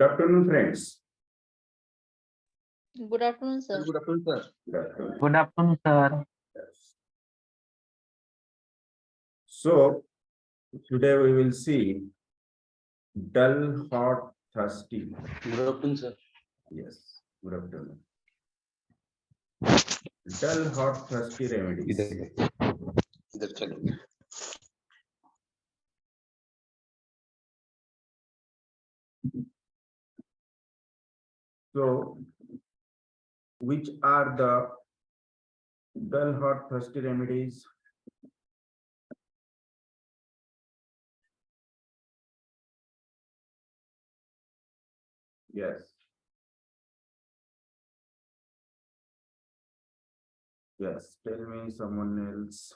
Good afternoon, friends. Good afternoon, Sir, sir. good afternoon, sir. Good afternoon. Good afternoon, sir. Yes. So, today we will see dull, hot, thirsty. Good afternoon, sir. Yes, good afternoon. Dull, hot, thirsty remedies. इधर चलो. So, which are the dull, hot, thirsty remedies? Yes. Yes, tell me someone else.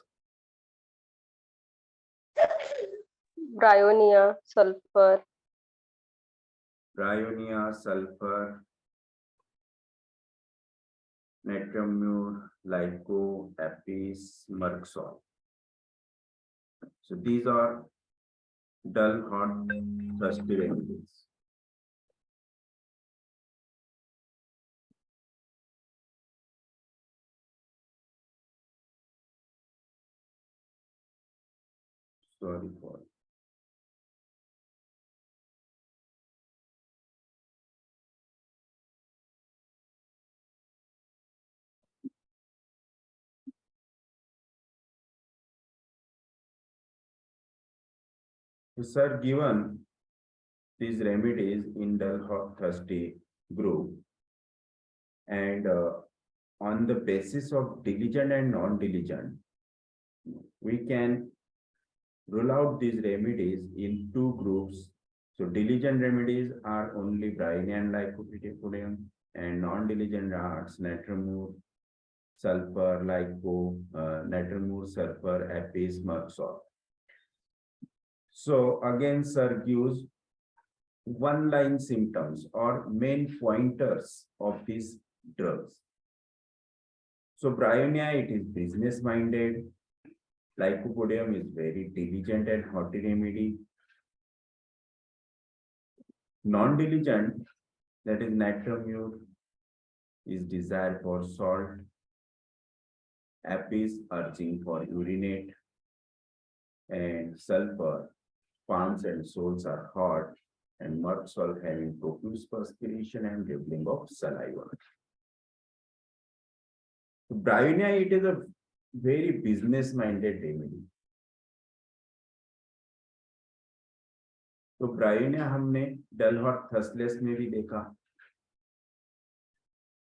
Bryonia, sulfur, Bryonia, sulfur, natriumur, lyco, apis, merxol. So these are dull, hot, thirsty remedies. Sorry for. Sir, given these remedies in dull, hot, thirsty group, and on the basis of diligent and non-diligent, we can rule out these remedies in two groups. So diligent remedies are only Bryonia and Lycopodium, and non-diligent are natriumur, sulfur, lyco, natriumur, sulfur, apis, merxol. So again, sir gives one-line symptoms or main pointers of these drugs. So Bryonia, it is business-minded. Lycopodium is very diligent and haughty remedy. Non-diligent, that is natriumur, is desire for salt. Apis urging for urinate. And sulfur, palms and soles are hot, and merxol having profuse perspiration and dribbling of saliva. Bryonia, it is a very business-minded remedy. तो bryonia हमने dull hot thirstless में भी देखा.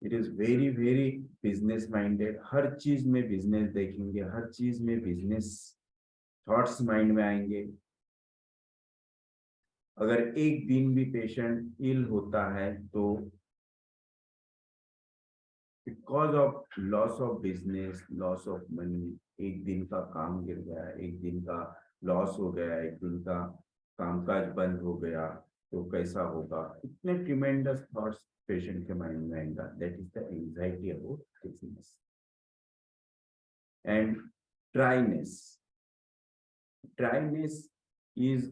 It is very very business minded. हर चीज में business देखेंगे, हर चीज में बिजनेस थॉट्स माइंड में आएंगे. अगर एक दिन भी पेशेंट इल होता है तो because of loss of business, loss of money, एक दिन का काम गिर गया, एक दिन का लॉस हो गया, एक दिन का कामकाज बंद हो गया, तो कैसा होगा, इतने ट्रिमेंडस थॉट्स पेशेंट के माइंड में आएगा. That is the anxiety about disease. And dryness is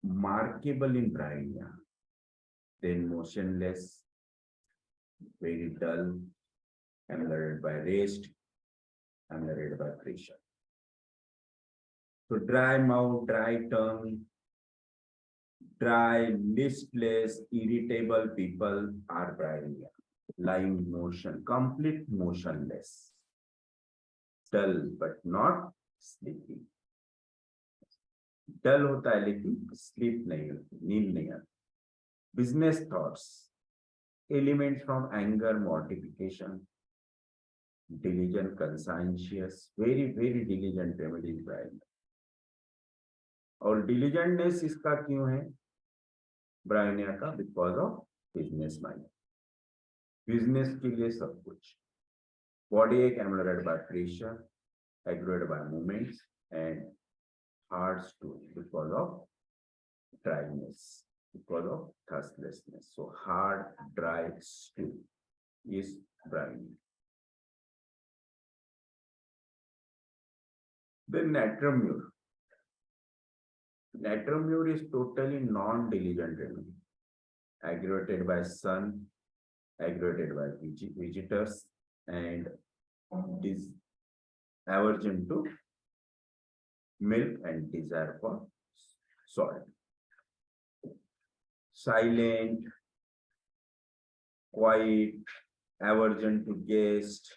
markable in bryonia. Then motionless, very dull, ameliorated by rest, ameliorated by pressure. So dry mouth, dry tongue, dry, listless, irritable people are bryonia. Lying motion, complete motionless, dull but not sleepy. Dull होता है लेकिन sleep नहीं होती, नींद नहीं आती. Business thoughts, element from anger, mortification, diligent, conscientious, very very diligent remedies bryonia. और diligentness इसका क्यों है ब्रायोनिया का? Because of business mind. Business के लिए सब कुछ. बॉडी एक ameliorated by pressure, aggravated by movements, and hard stool because of dryness, because of thirstlessness. So hard, dry stool is bryonia. Then natriumur. Natriumur is totally non-diligent remedy. aggravated by sun, aggravated by visitors, and is aversion to milk and desire for salt. Silent, quiet, aversion to guests,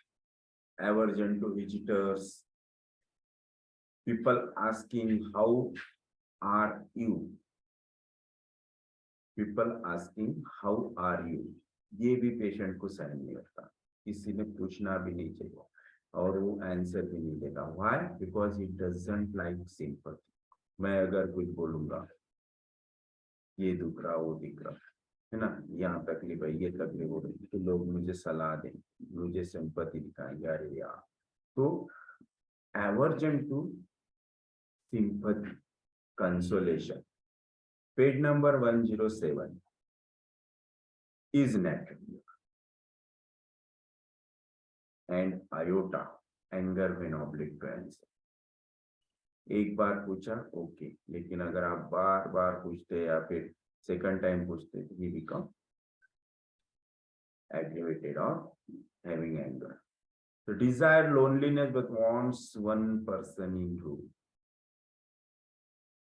aversion to visitors, people asking how are you, people asking how are you, ये भी patient को सहन नहीं होता, किसी ने पूछना भी नहीं चाहिए और वो आंसर भी नहीं देगा. Why? Because he doesn't like sympathy. मैं अगर कुछ बोलूंगा ये दुख रहा वो दिख रहा है ना, यहाँ तकलीफ है ये तकलीफ हो रही, तो लोग मुझे सलाह दें, मुझे सिंपैथी दिखाएंगे, अरे यार. तो aversion to sympathy, consolation. Page number 107 is natural. And iota, anger when oblique to answer. एक बार पूछा ओके, लेकिन अगर आप बार बार पूछते या फिर सेकंड टाइम पूछते तो ये become aggravated or having anger. So desire loneliness but wants one person in room.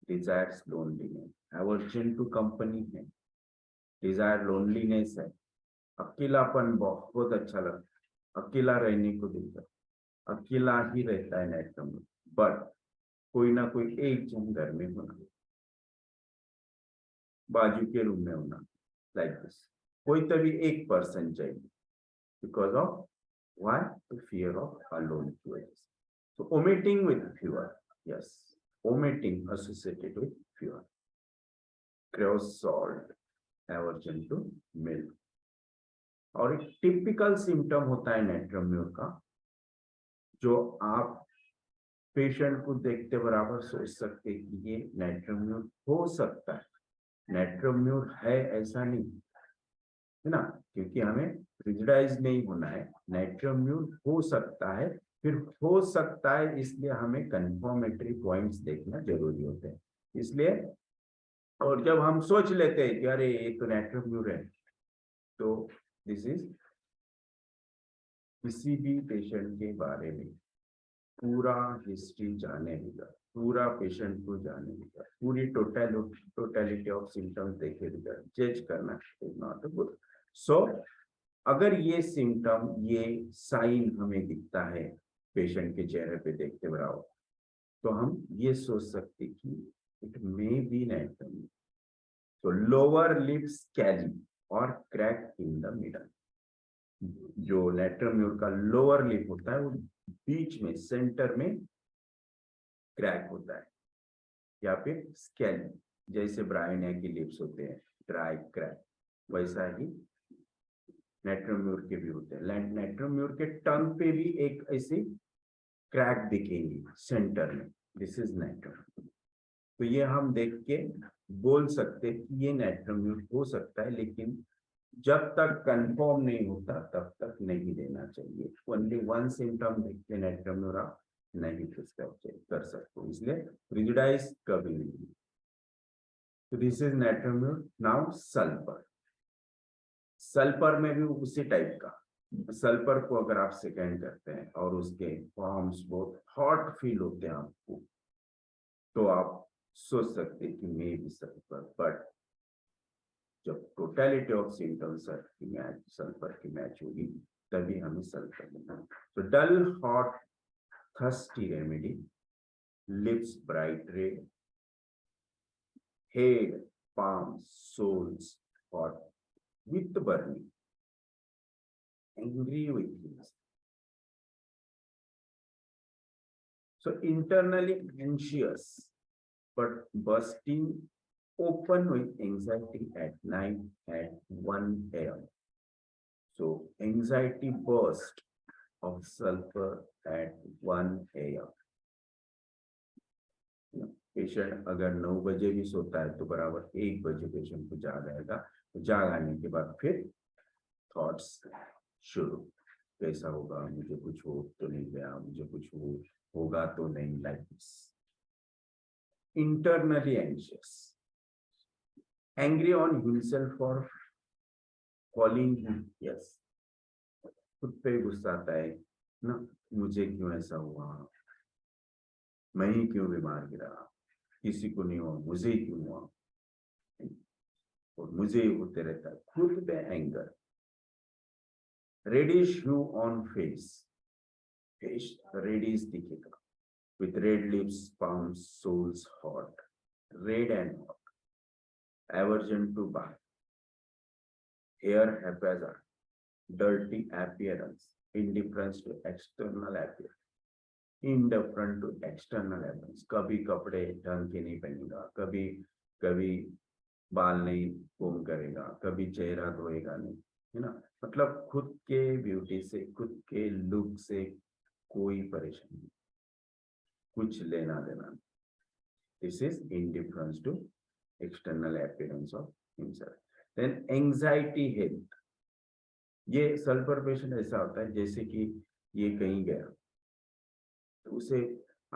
Desires loneliness. Aversion to company है. Desire loneliness है. अकेलापन बहुत अच्छा लगता, अकेला रहने को दिलता, अकेला ही रहता है नेट में, बट कोई ना कोई एक जन घर में होना, बाजू के रूम में होना, लाइक दिस. कोई तभी एक पर्सन चाहिए, because of why? The fear of alone की वजह से. तो vomiting with fear, yes, vomiting associated with fear. Crave salt, aversion to milk. और एक टिपिकल सिम्टम होता है नेट्रोम्यूर का, जो आप पेशेंट को देखते बराबर सोच सकते कि ये नेट्रोम्यूर हो सकता है. नेट्रोम्यूर है ऐसा नहीं है ना, क्योंकि हमें रिजिडाइज नहीं होना है. नेट्रोम्यूर हो सकता है, फिर हो सकता है इसलिए हमें कंफर्मेटरी पॉइंट्स देखना जरूरी होते हैं. इसलिए और जब हम सोच लेते हैं कि अरे ये तो नेट्रोम्यूर है, तो दिस इज, किसी भी पेशेंट के बारे में पूरा हिस्ट्री जाने का, पूरा पेशेंट को जाने का, पूरी टोटलिटी ऑफ सिम्टम्स देखे बगैर जज करना इज नॉट गुड. सो अगर ये सिम्टम, ये साइन हमें दिखता है पेशेंट के चेहरे पे देखते बराबर, तो हम ये सोच सकते कि इट मे बी नेट्रोम्यूर. तो लोअर लिप स्कैली और क्रैक इन द मिडल. जो नेट्रोम्यूर का लोअर लिप होता है वो बीच में सेंटर में क्रैक होता है, या फिर स्कैली, जैसे ब्रायनिया की लिप्स होते हैं ड्राई क्रैक, वैसा ही नेट्रोम्यूर के भी होते हैं. नेट्रोम्यूर के टंग पे भी एक ऐसी क्रैक दिखेंगी सेंटर में. This is नेट्रोम्यूर. तो ये हम देख के बोल सकते कि ये नेट्रोम्यूर हो सकता है, लेकिन जब तक कंफर्म नहीं होता तब तक नहीं देना चाहिए. ओनली वन सिम्टम देख के नेट्रोम्यूर आप नहीं प्रिस्क्राइब कर सकते, इसलिए रिजिडाइज कभी नहीं. तो this is नेट्रोम्यूर. Now sulphur. Sulphur में भी उसी टाइप का. सल्फर को अगर आप सेकेंड करते हैं और उसके फॉर्म्स बहुत हॉट फील होते हैं आपको, तो आप सोच सकते कि मे बी सल्फर. बट जब टोटलिटी ऑफ सिम्टम्स की मैच सल्फर की मैच होगी तभी हमें सल्फर लेना. तो dull hot thirsty remedy, lips bright red, head palms soles hot with burning, angry with things. So internally anxious but bursting open with anxiety at night at 1 a.m. So anxiety burst of sulfur at 1 a.m. Patient अगर 9 बजे भी सोता है तो बराबर 1 बजे patient को जाग आएगा. तो जाग आने के बाद फिर थॉट्स शुरू, कैसा होगा, मुझे कुछ हो तो नहीं गया, मुझे कुछ होगा तो नहीं, like this. Internally anxious, angry on himself for calling yes, खुद पे गुस्सा आता है ना, मुझे क्यों ऐसा हुआ, मैं ही क्यों बीमार गिरा, किसी को नहीं हुआ, मुझे ही क्यों हुआ, और मुझे ही होते रहता है, खुद पे anger. Reddish hue on face, face reddish दिखेगा, with red lips, palms, soles hot, red and hot, aversion to bath, hair haphazard, dirty appearance, indifference to external appearance, indifferent to external appearance, कभी कपड़े ढंग के नहीं पहनेगा, कभी कभी बाल नहीं कोम करेगा, कभी चेहरा धोएगा नहीं, है ना, मतलब खुद के ब्यूटी से, खुद के लुक से कोई परेशानी नहीं, कुछ लेना देना। This is indifference to external appearance of himself. Then anxiety health. ये सल्फर पेशेंट ऐसा होता है जैसे कि ये कहीं गया तो उसे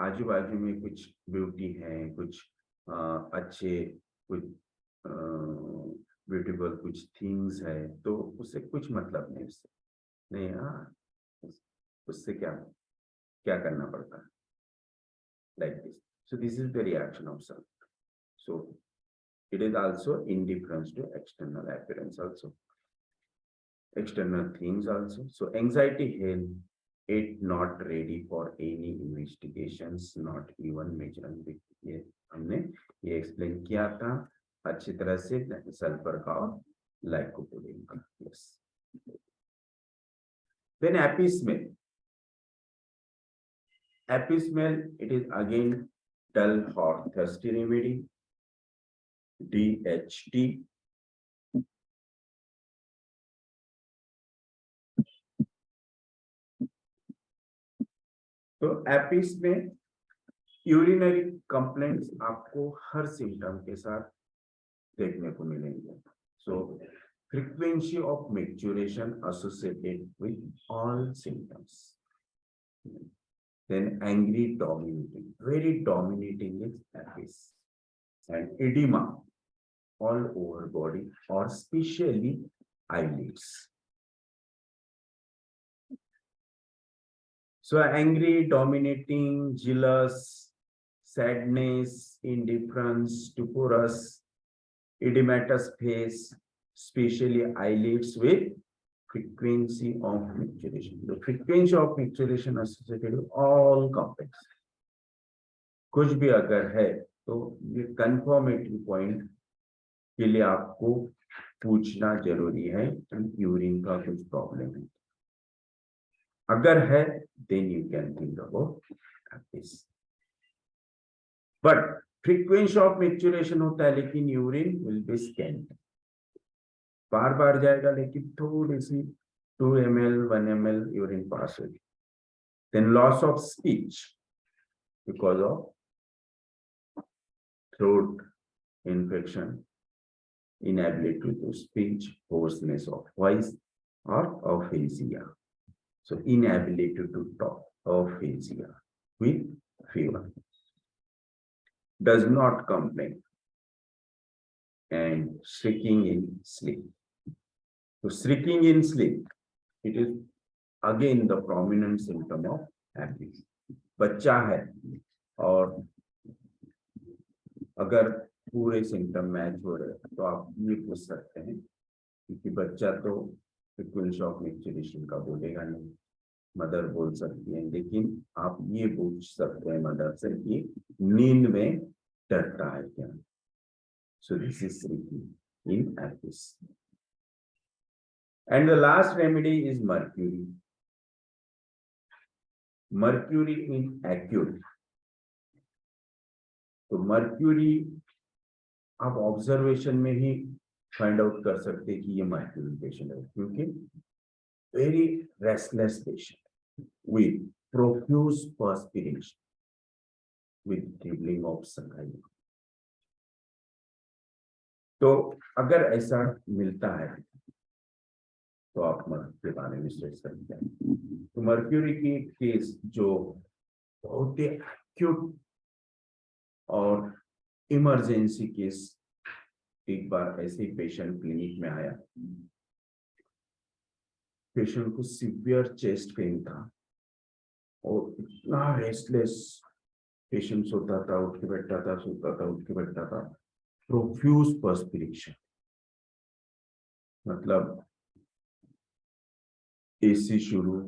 आजू बाजू में कुछ ब्यूटी है, कुछ अच्छे, कुछ ब्यूटीफुल कुछ थिंग्स है, तो उसे कुछ मतलब नहीं, उससे नहीं, हाँ, उससे क्या क्या करना पड़ता है, like this. So this is the reaction of self. So it is also indifference to external appearance also, external things also. So anxiety health, it not ready for any investigations, not even measuring. ये हमने ये explain किया था अच्छी तरह से sulphur का और लाइकोपोडिन का। Yes. Then happy smell. Happy smell, it is again dull, hot, thirsty remedy. DHT. तो एपिस में यूरिनरी कंप्लेंट्स आपको हर सिम्टम के साथ देखने को मिलेंगे। So frequency of micturition associated with all symptoms. Then angry dominating, very dominating is apis, and edema all over body और specially eyelids. So angry, dominating, jealous, sadness, indifference, stuporous, edematous face, especially eyelids with frequency of micturition. The frequency of micturition associated with all complaints. कुछ भी अगर है तो ये confirmatory point के लिए आपको पूछना जरूरी है कि यूरिन का कुछ प्रॉब्लम है। अगर है then you can think about this. But frequency of maturation होता है लेकिन यूरिन will be scant. बार बार जाएगा लेकिन थोड़ी सी 2 ml 1 ml यूरिन पास होगी. Then loss of speech because of throat infection, inability to speech, hoarseness of voice or aphasia. So inability to talk, aphasia with fever. Does not complain and shrieking in sleep. So shrieking in sleep, it is again the prominent symptom of happiness. बच्चा है और अगर पूरे symptom match हो रहे तो आप ये पूछ सकते हैं क्योंकि बच्चा तो फ्रीक्वेंसी ऑफ मैच्योरेशन का बोलेगा नहीं, मदर बोल सकती है, लेकिन आप ये पूछ सकते हैं मदर से कि नींद में डरता है क्या. So this is in apis. And the last remedy is mercury. Mercury in acute. तो मर्क्यूरी आप ऑब्जर्वेशन में ही फाइंड आउट कर सकते हैं कि ये मर्क्यूरी पेशेंट है, क्योंकि very restless patient with profuse perspiration with dribbling of saliva. तो अगर ऐसा मिलता है तो आप मर्क्यूरी के बारे में सोच सकते हैं. तो मर्क्यूरी की केस जो बहुत ही एक्यूट और इमरजेंसी केस, एक बार ऐसे पेशेंट क्लिनिक में आया पेशेंट को सीवियर चेस्ट पेन था और इतना रेस्टलेस पेशेंट सोता था, उठ के बैठता था, सोता था, उठ के बैठता था, प्रोफ्यूज पर्सपिरेशन, मतलब एसी शुरू,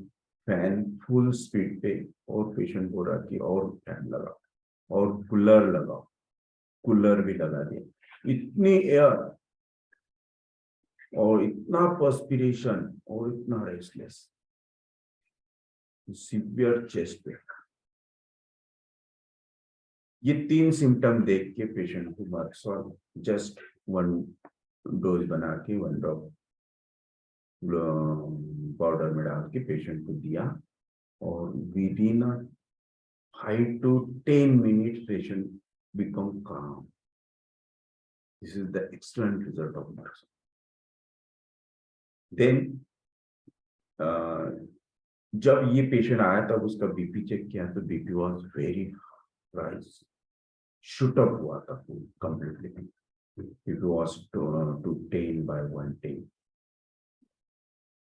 फैन फुल स्पीड पे, और पेशेंट बोल रहा कि और फैन लगा और कूलर लगाओ, कूलर भी लगा दिया, इतनी एयर और इतना पर्सपिरेशन और इतना रेस्टलेस, सीवियर चेस्ट पेन। ये 3 सिम्टम देख के पेशेंट को मर्क्सॉल जस्ट 1 डोज बना के 1 ड्रॉप पाउडर में डाल के पेशेंट को दिया, और with in 5 to 10 minutes patient become calm. This is the excellent result of Murksol. Then जब ये पेशेंट आया तब उसका बीपी चेक किया तो BP was very rise, shoot up हुआ था completely, it was to 10/110.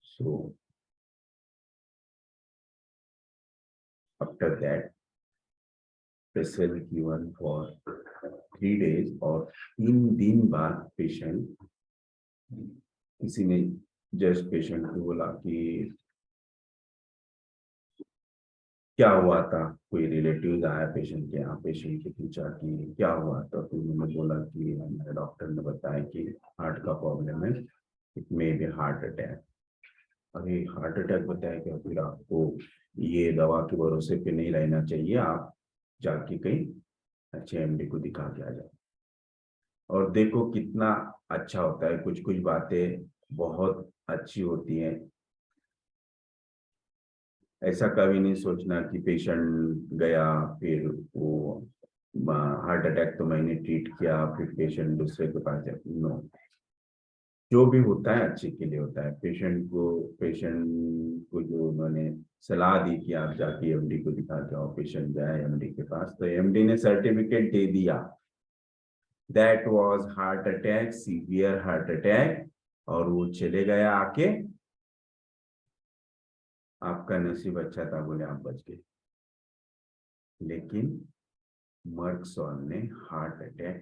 So after that pressure given for 3 days, और 3 दिन बाद पेशेंट, किसी ने जस्ट पेशेंट को बोला कि क्या हुआ था, कोई रिलेटिव आया पेशेंट के यहाँ, पेशेंट से पूछा कि क्या हुआ था, तो उन्होंने बोला कि हमारे डॉक्टर ने बताया कि हार्ट का प्रॉब्लम है, it may be heart attack. अभी हार्ट अटैक बताया क्या, फिर आपको ये दवा के भरोसे पे नहीं रहना चाहिए, आप जाके कहीं अच्छे एमडी को दिखा के आ जाए। और देखो कितना अच्छा होता है, कुछ कुछ बातें बहुत अच्छी होती हैं। ऐसा कभी नहीं सोचना कि पेशेंट गया फिर वो हार्ट अटैक तो मैंने ट्रीट किया फिर पेशेंट दूसरे के पास जाए, नो, जो भी होता है अच्छे के लिए होता है। पेशेंट को जो उन्होंने सलाह दी कि आप जाके एमडी को दिखा के आओ, पेशेंट गया एमडी के पास, तो एमडी ने सर्टिफिकेट दे दिया, that was heart attack, severe heart attack, और वो चले गया आके, आपका नसीब अच्छा था, बोले आप बच गए। लेकिन मर्क्सॉल ने हार्ट अटैक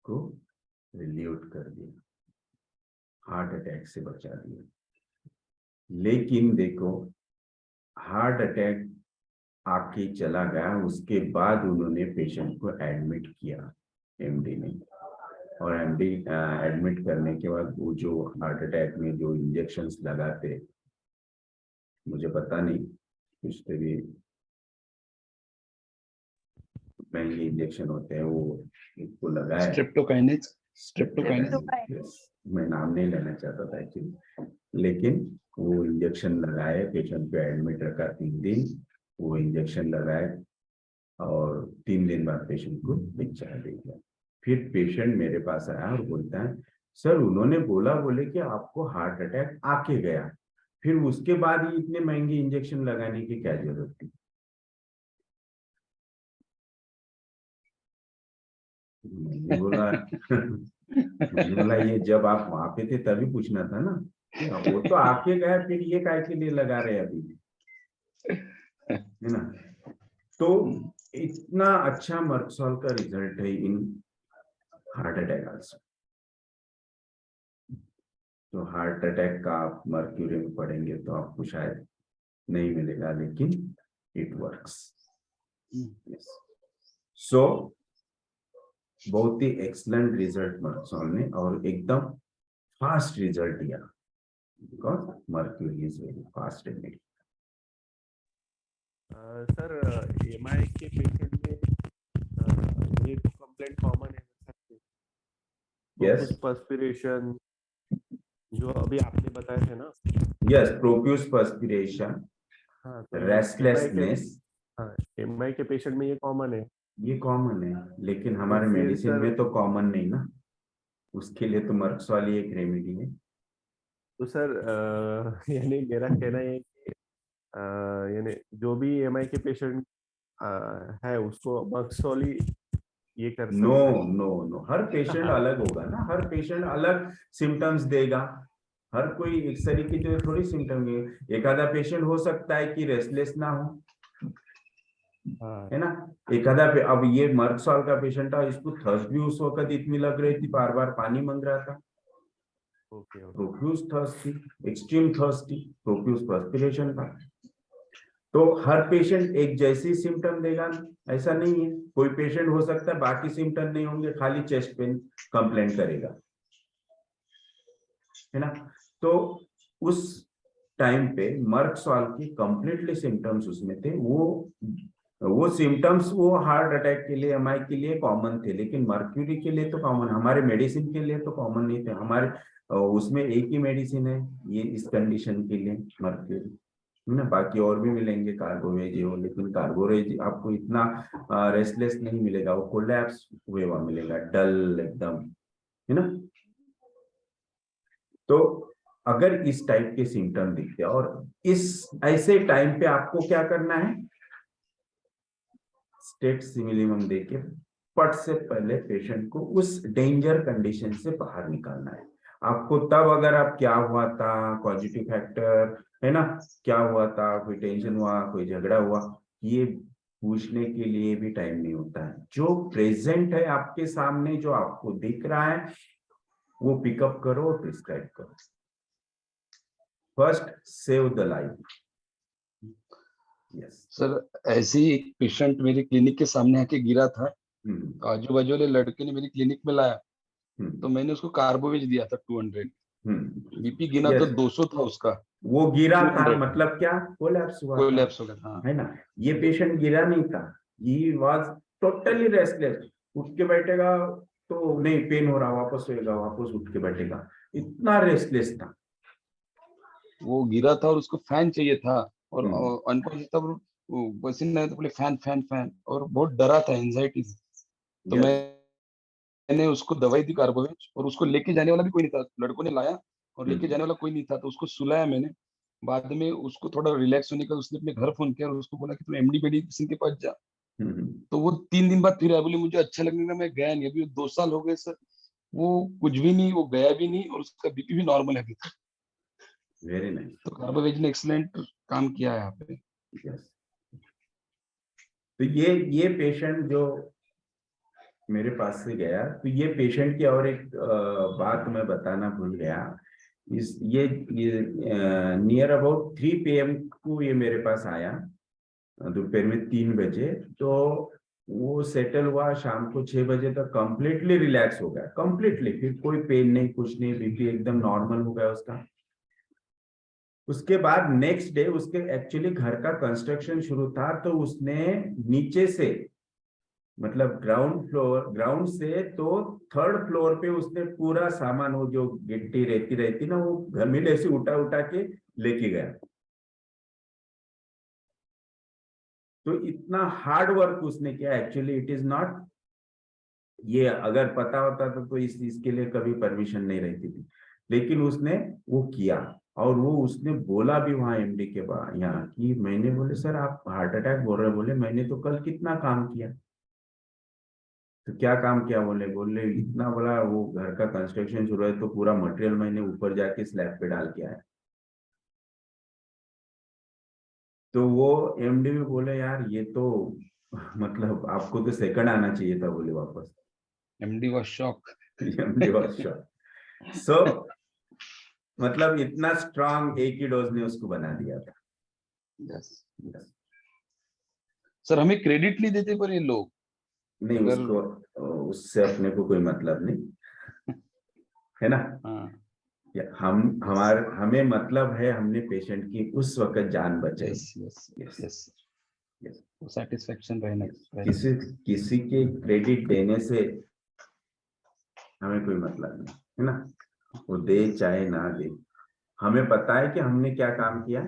को रिलीव कर दिया, हार्ट अटैक से बचा दिया। लेकिन देखो, हार्ट अटैक आके चला गया, उसके बाद उन्होंने पेशेंट को एडमिट किया एमडी ने, और एमडी एडमिट करने के बाद वो जो हार्ट अटैक में जो इंजेक्शंस लगाते, मुझे पता नहीं, कुछ तो भी महंगे इंजेक्शन होते हैं, वो उसको लगाए, स्ट्रेप्टोकाइनेज, मैं नाम नहीं लेना चाहता था एक्चुअली, लेकिन वो इंजेक्शन लगाए, पेशेंट को एडमिट रखा 3 दिन, वो इंजेक्शन लगाए, और 3 दिन बाद पेशेंट को डिस्चार्ज दे दिया। फिर पेशेंट मेरे पास आया और बोलता है, सर उन्होंने बोले कि आपको हार्ट अटैक आके गया, फिर उसके बाद ही इतने महंगे इंजेक्शन लगाने की क्या जरूरत थी। मैंने बोला ये जब आप वहां पे थे तभी पूछना था ना, वो तो आके गया, फिर ये काय के लिए लगा रहे अभी, है ना। तो इतना अच्छा मर्क्सॉल का रिजल्ट है इन हार्ट अटैक आल्सो। तो हार्ट अटैक का आप मर्क्यूरी में पढ़ेंगे तो आपको शायद नहीं मिलेगा, लेकिन इट वर्क्स। सो बहुत ही एक्सलेंट रिजल्ट मर्क्सॉल ने, और एकदम फास्ट रिजल्ट दिया, because mercury is very fast in it. Sir MI के पेशेंट में ये तो कंप्लेंट कॉमन है सर, यस, पर्सपिरेशन जो अभी आपने बताए थे ना, यस, प्रोफ्यूज पर्सपिरेशन, हाँ, रेस्टलेसनेस, हाँ, एमआई के पेशेंट में ये कॉमन है, ये कॉमन है, लेकिन हमारे फिर मेडिसिन सर- में तो कॉमन नहीं ना, उसके लिए तो मर्क्सॉल ही एक रेमेडी है। तो सर यानी मेरा कहना है कि यानी जो भी एमआई के पेशेंट है उसको मर्क्सॉल ही ये कर नो सकते हैं। नो नो, हर पेशेंट अलग होगा ना, हर पेशेंट अलग सिम्टम्स देगा, हर कोई एक तरीके के थोड़ी सिम्टम है। एक आधा पेशेंट हो सकता है कि रेस्टलेस ना हो, हाँ है ना। एक आधा अब ये मर्क सॉल का पेशेंट था, इसको थर्स्ट भी उस वक्त इतनी लग रही थी, बार बार पानी मांग रहा था, ओके ओके प्रोफ्यूज थर्स्ट थी, एक्सट्रीम थर्स्ट थी, प्रोफ्यूज पर्सपिरेशन था। तो हर पेशेंट एक जैसी सिम्टम देगा ऐसा नहीं है। कोई पेशेंट हो सकता है बाकी सिम्टम नहीं होंगे, खाली चेस्ट पेन कंप्लेंट करेगा, है ना। तो उस टाइम पे मर्क सॉल की कंप्लीटली सिम्टम्स उसमें थे। वो सिम्टम्स वो हार्ट अटैक के लिए, एमआई के लिए कॉमन थे, लेकिन मर्क्यूरी के लिए तो कॉमन, हमारे मेडिसिन के लिए तो कॉमन नहीं थे। हमारे उसमें एक ही मेडिसिन है ये इस कंडीशन के लिए, मर्क्यूरी, है ना। बाकी और भी मिलेंगे कार्बोवेज हो, लेकिन कार्बोवेज आपको इतना रेस्टलेस नहीं मिलेगा, वो कोलैप्स हुए हुआ मिलेगा, डल एकदम, है ना। तो अगर इस टाइप के सिम्टम दिखते हैं और इस ऐसे टाइम पे आपको क्या करना है, स्टेट सिमिलिमम देके पट से पहले पेशेंट को उस डेंजर कंडीशन से बाहर निकालना है आपको। तब अगर आप क्या हुआ था, पॉजिटिव फैक्टर, है ना, क्या हुआ था, कोई टेंशन हुआ, कोई झगड़ा हुआ, ये पूछने के लिए भी टाइम नहीं होता है। जो प्रेजेंट है आपके सामने, जो आपको दिख रहा है, वो पिकअप करो और प्रिस्क्राइब करो। First save the life. Yes sir ऐसे ही एक पेशेंट मेरे क्लिनिक के सामने आके गिरा था, आजू बाजू वाले लड़के ने मेरी क्लिनिक में लाया, तो मैंने उसको कार्बोवेज दिया था 200। बीपी गिना तो 200 था उसका, वो गिरा था 200 मतलब क्या, कोलैप्स हुआ था, कोलैप्स हो गया था। है ना। ये पेशेंट गिरा नहीं था, ही वाज टोटली रेस्टलेस। उठ के बैठेगा तो नहीं, पेन हो रहा, वापस सोएगा, वापस उठ के बैठेगा, इतना रेस्टलेस था। वो गिरा था और उसको फैन चाहिए था, और हम्म। अनकॉन्शियस था, वो पसीना तो बोले फैन फैन फैन, और बहुत डरा था एंजाइटी से। तो Yes. मैंने उसको दवाई दी कार्बोवेज, और उसको लेके जाने वाला भी कोई नहीं था, लड़कों ने लाया और लेके हम्म। जाने वाला कोई नहीं था, तो उसको सुलाया मैंने। बाद में उसको थोड़ा रिलैक्स होने का उसने अपने घर फोन किया और उसको बोला कि तुम एमडी मेडिसिन के पास जा। हम्म। तो वो 3 दिन बाद फिर आया, बोले मुझे अच्छा लगने लगा, मैं गया नहीं, अभी 2 साल हो गए सर, वो कुछ भी नहीं, वो गया भी नहीं, और उसका बीपी भी नॉर्मल है अभी तक। Very nice. तो कार्बोवेज ने एक्सलेंट काम किया है यहाँ पे। यस। तो ये पेशेंट जो मेरे पास से गया, तो ये पेशेंट की और एक बात मैं बताना भूल गया। ये नियर अबाउट 3 PM को ये मेरे पास आया, दोपहर में 3 बजे। तो वो सेटल हुआ, शाम को 6 बजे तक कंप्लीटली रिलैक्स हो गया, कंप्लीटली, फिर कोई पेन नहीं, कुछ नहीं, बीपी एकदम नॉर्मल हो गया उसका। उसके बाद नेक्स्ट डे उसके एक्चुअली घर का कंस्ट्रक्शन शुरू था, तो उसने नीचे से, मतलब ग्राउंड से तो 3rd फ्लोर पे उसने पूरा सामान, वो जो गिट्टी रेती रहती ना, वो घमीले से उठा उठा के लेके गया। तो इतना हार्ड वर्क उसने किया। एक्चुअली इट इज नॉट, ये अगर पता होता तो इसके लिए कभी परमिशन नहीं रहती थी, लेकिन उसने वो किया। और वो उसने बोला भी वहां एमडी के बाद यहाँ कि मैंने, बोले सर आप हार्ट अटैक बोल रहे, बोले मैंने तो कल कितना काम किया। तो क्या काम किया, बोले इतना, बोला वो घर का कंस्ट्रक्शन शुरू है तो पूरा मटेरियल मैंने ऊपर जाके स्लैब पे डाल के आया। तो वो एमडी भी बोले यार ये तो मतलब आपको तो सेकंड आना चाहिए था, बोले वापस। MD was shock. MD was shock. So मतलब इतना स्ट्रांग एक ही डोज ने उसको बना दिया था। Yes Yes. सर, हमें क्रेडिट नहीं देते पर ये लोग। नहीं, अगर उसको उससे अपने को कोई मतलब नहीं, है ना। हाँ, हमें मतलब है, हमने पेशेंट की उस वक्त जान बचाई। Yes yes yes. Yes, yes. वो सेटिस्फेक्शन रहना रहना किसी चाहिए। किसी के क्रेडिट देने से हमें कोई मतलब नहीं, है ना। वो दे चाहे ना दे, हमें पता है कि हमने क्या काम किया,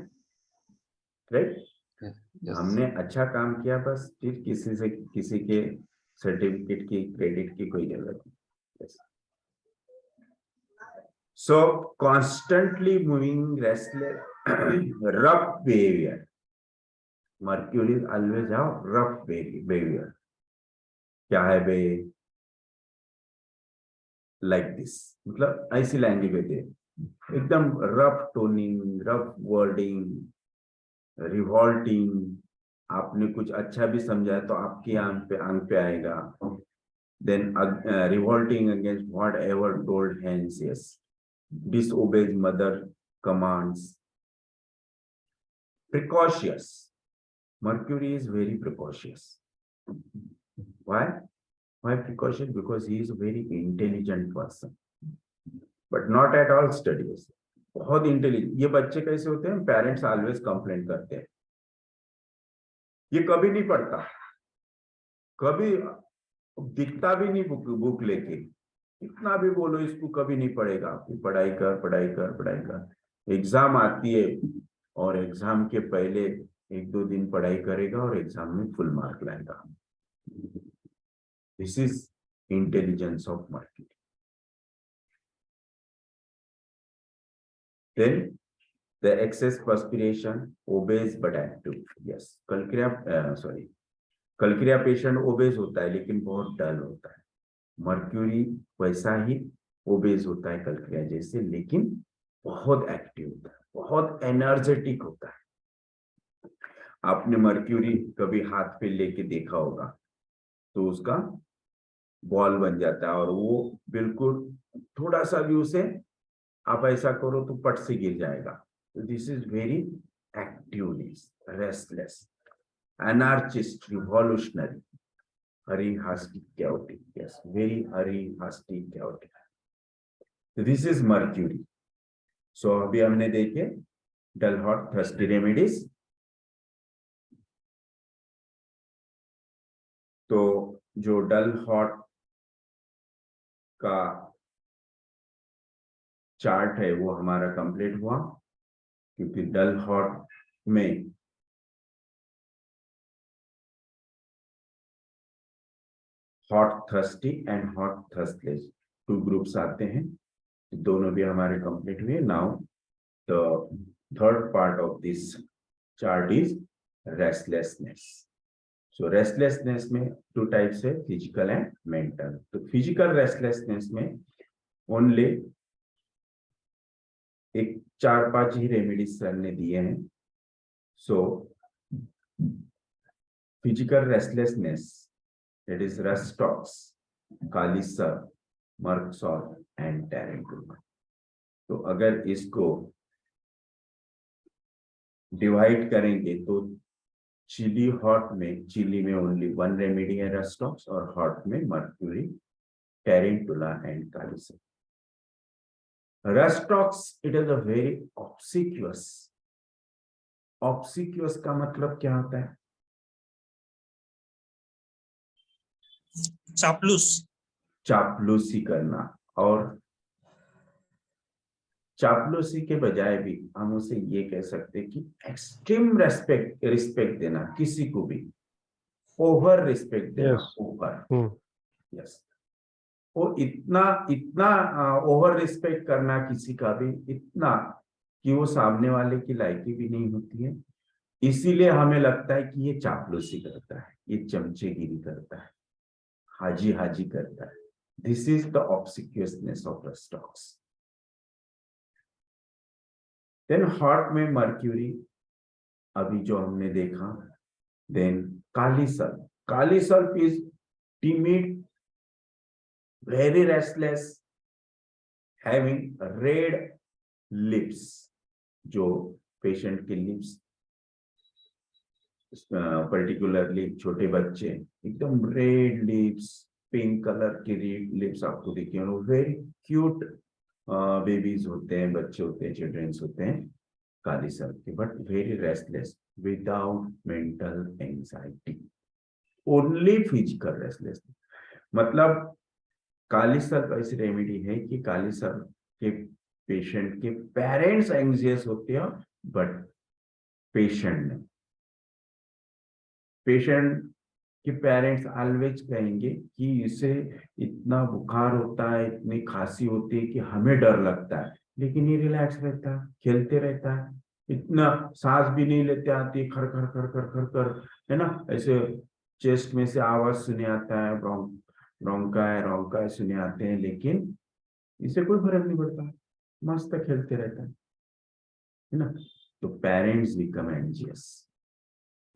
राइट। यस हमने अच्छा काम किया, बस फिर किसी के सर्टिफिकेट की, क्रेडिट की कोई जरूरत नहीं। Yes. So constantly moving, restless, rough behavior. Mercury is always have rough behavior. क्या है बे, लाइक दिस, मतलब ऐसी लैंग्वेज है, एकदम rough toning, rough wording, revolting, आपने कुछ अच्छा भी समझा तो आपकी आंख पे आएगा। Then revolting against whatever told hence, yes, disobeys mother commands, precocious. Mercury is very precocious. Why precocious? Because he is a very intelligent person, but not at all studious. बहुत इंटेलिजेंट। ये बच्चे कैसे होते हैं, parents always complaint करते हैं, ये कभी नहीं पढ़ता, कभी दिखता भी नहीं बुक लेके, इतना भी बोलो इसको कभी नहीं पढ़ेगा। पढ़ाई कर पढ़ाई कर पढ़ाई कर, एग्जाम आती है और एग्जाम के पहले 1-2 दिन पढ़ाई करेगा और एग्जाम में फुल मार्क लाएगा। This is intelligence of mercury. Then the excess perspiration, obeys but active. Yes, कलक्रिया पेशेंट ओबेज होता है लेकिन बहुत डल होता है। मर्क्यूरी वैसा ही ओबेज होता है कलक्रिया जैसे, लेकिन बहुत एक्टिव होता है, बहुत एनर्जेटिक होता है। आपने मर्क्यूरी कभी हाथ पे लेके देखा होगा तो उसका बॉल बन जाता है और वो बिल्कुल थोड़ा सा भी उसे आप ऐसा करो तो पट से गिर जाएगा। तो this is very activeness, restless, anarchist, revolutionary, hurry, hasty, chaotic. Yes, very hurry, hasty, chaotic. So this is Mercury. So अभी हमने देखे dull, hot, thirsty remedies. तो जो डल हॉट का चार्ट है वो हमारा कंप्लीट हुआ, क्योंकि डल हॉट में hot thirsty and hot thirstless 2 groups आते हैं, दोनों भी हमारे कंप्लीट हुए। Now the third part of this chart is restlessness. So restlessness में 2 टाइप्स है, फिजिकल एंड मेंटल। तो फिजिकल रेस्टलेसनेस में ओनली एक 4-5 ही रेमेडीज सर ने दिए हैं। So physical restlessness, it is Rustox, kali sulph, merc sol and tarantula. तो अगर इसको डिवाइड करेंगे तो चिली हॉट में, चिली में ओनली 1 रेमेडी है रस्टॉक्स, और हॉट में mercury, tarantula and kali sulph. Rhus tox it is a very obsequious. Obsequious का मतलब क्या होता है? चापलूस, चापलूसी करना। और चापलूसी के बजाय भी हम उसे ये कह सकते हैं कि एक्सट्रीम रिस्पेक्ट देना, किसी को भी ओवर रिस्पेक्ट देना। ओवर, यस, वो इतना ओवर रिस्पेक्ट करना किसी का भी, इतना कि वो सामने वाले की लायकी भी नहीं होती है। इसीलिए हमें लगता है कि ये चापलूसी करता है, ये चमचेगिरी करता है, हाजी हाजी करता है। This is the obsequiousness of rhus tox. Then hot में मर्क्यूरी, अभी जो हमने देखा। Then kali sulph, kali sulph is timid, very restless, having red lips। जो पेशेंट के लिप्स, पर्टिकुलरली छोटे बच्चे, एकदम रेड लिप्स, पिंक कलर के लिप्स आपको देखिए, वेरी क्यूट बेबीज होते हैं, बच्चे होते हैं, चिल्ड्रंस होते हैं कालीसल्फ के, but very restless, without mental anxiety, only physical restless. मतलब कालीसल्फ ऐसी रेमेडी है कि कालीसल्फ के पेशेंट के पेरेंट्स एंग्जियस होते हैं, बट पेशेंट नहीं। पेशेंट के पेरेंट्स ऑलवेज कहेंगे कि इसे इतना बुखार होता है, इतनी खांसी होती है कि हमें डर लगता है, लेकिन ये रिलैक्स रहता है, खेलते रहता है, इतना सांस भी नहीं लेते आती, खर खर खर खर खर कर, है ना, ऐसे चेस्ट में से आवाज सुने आता है, ब्रोंकाई सुने आते हैं, लेकिन इसे कोई फर्क नहीं पड़ता। मस्त खेलते रहता है ना। तो parents become anxious,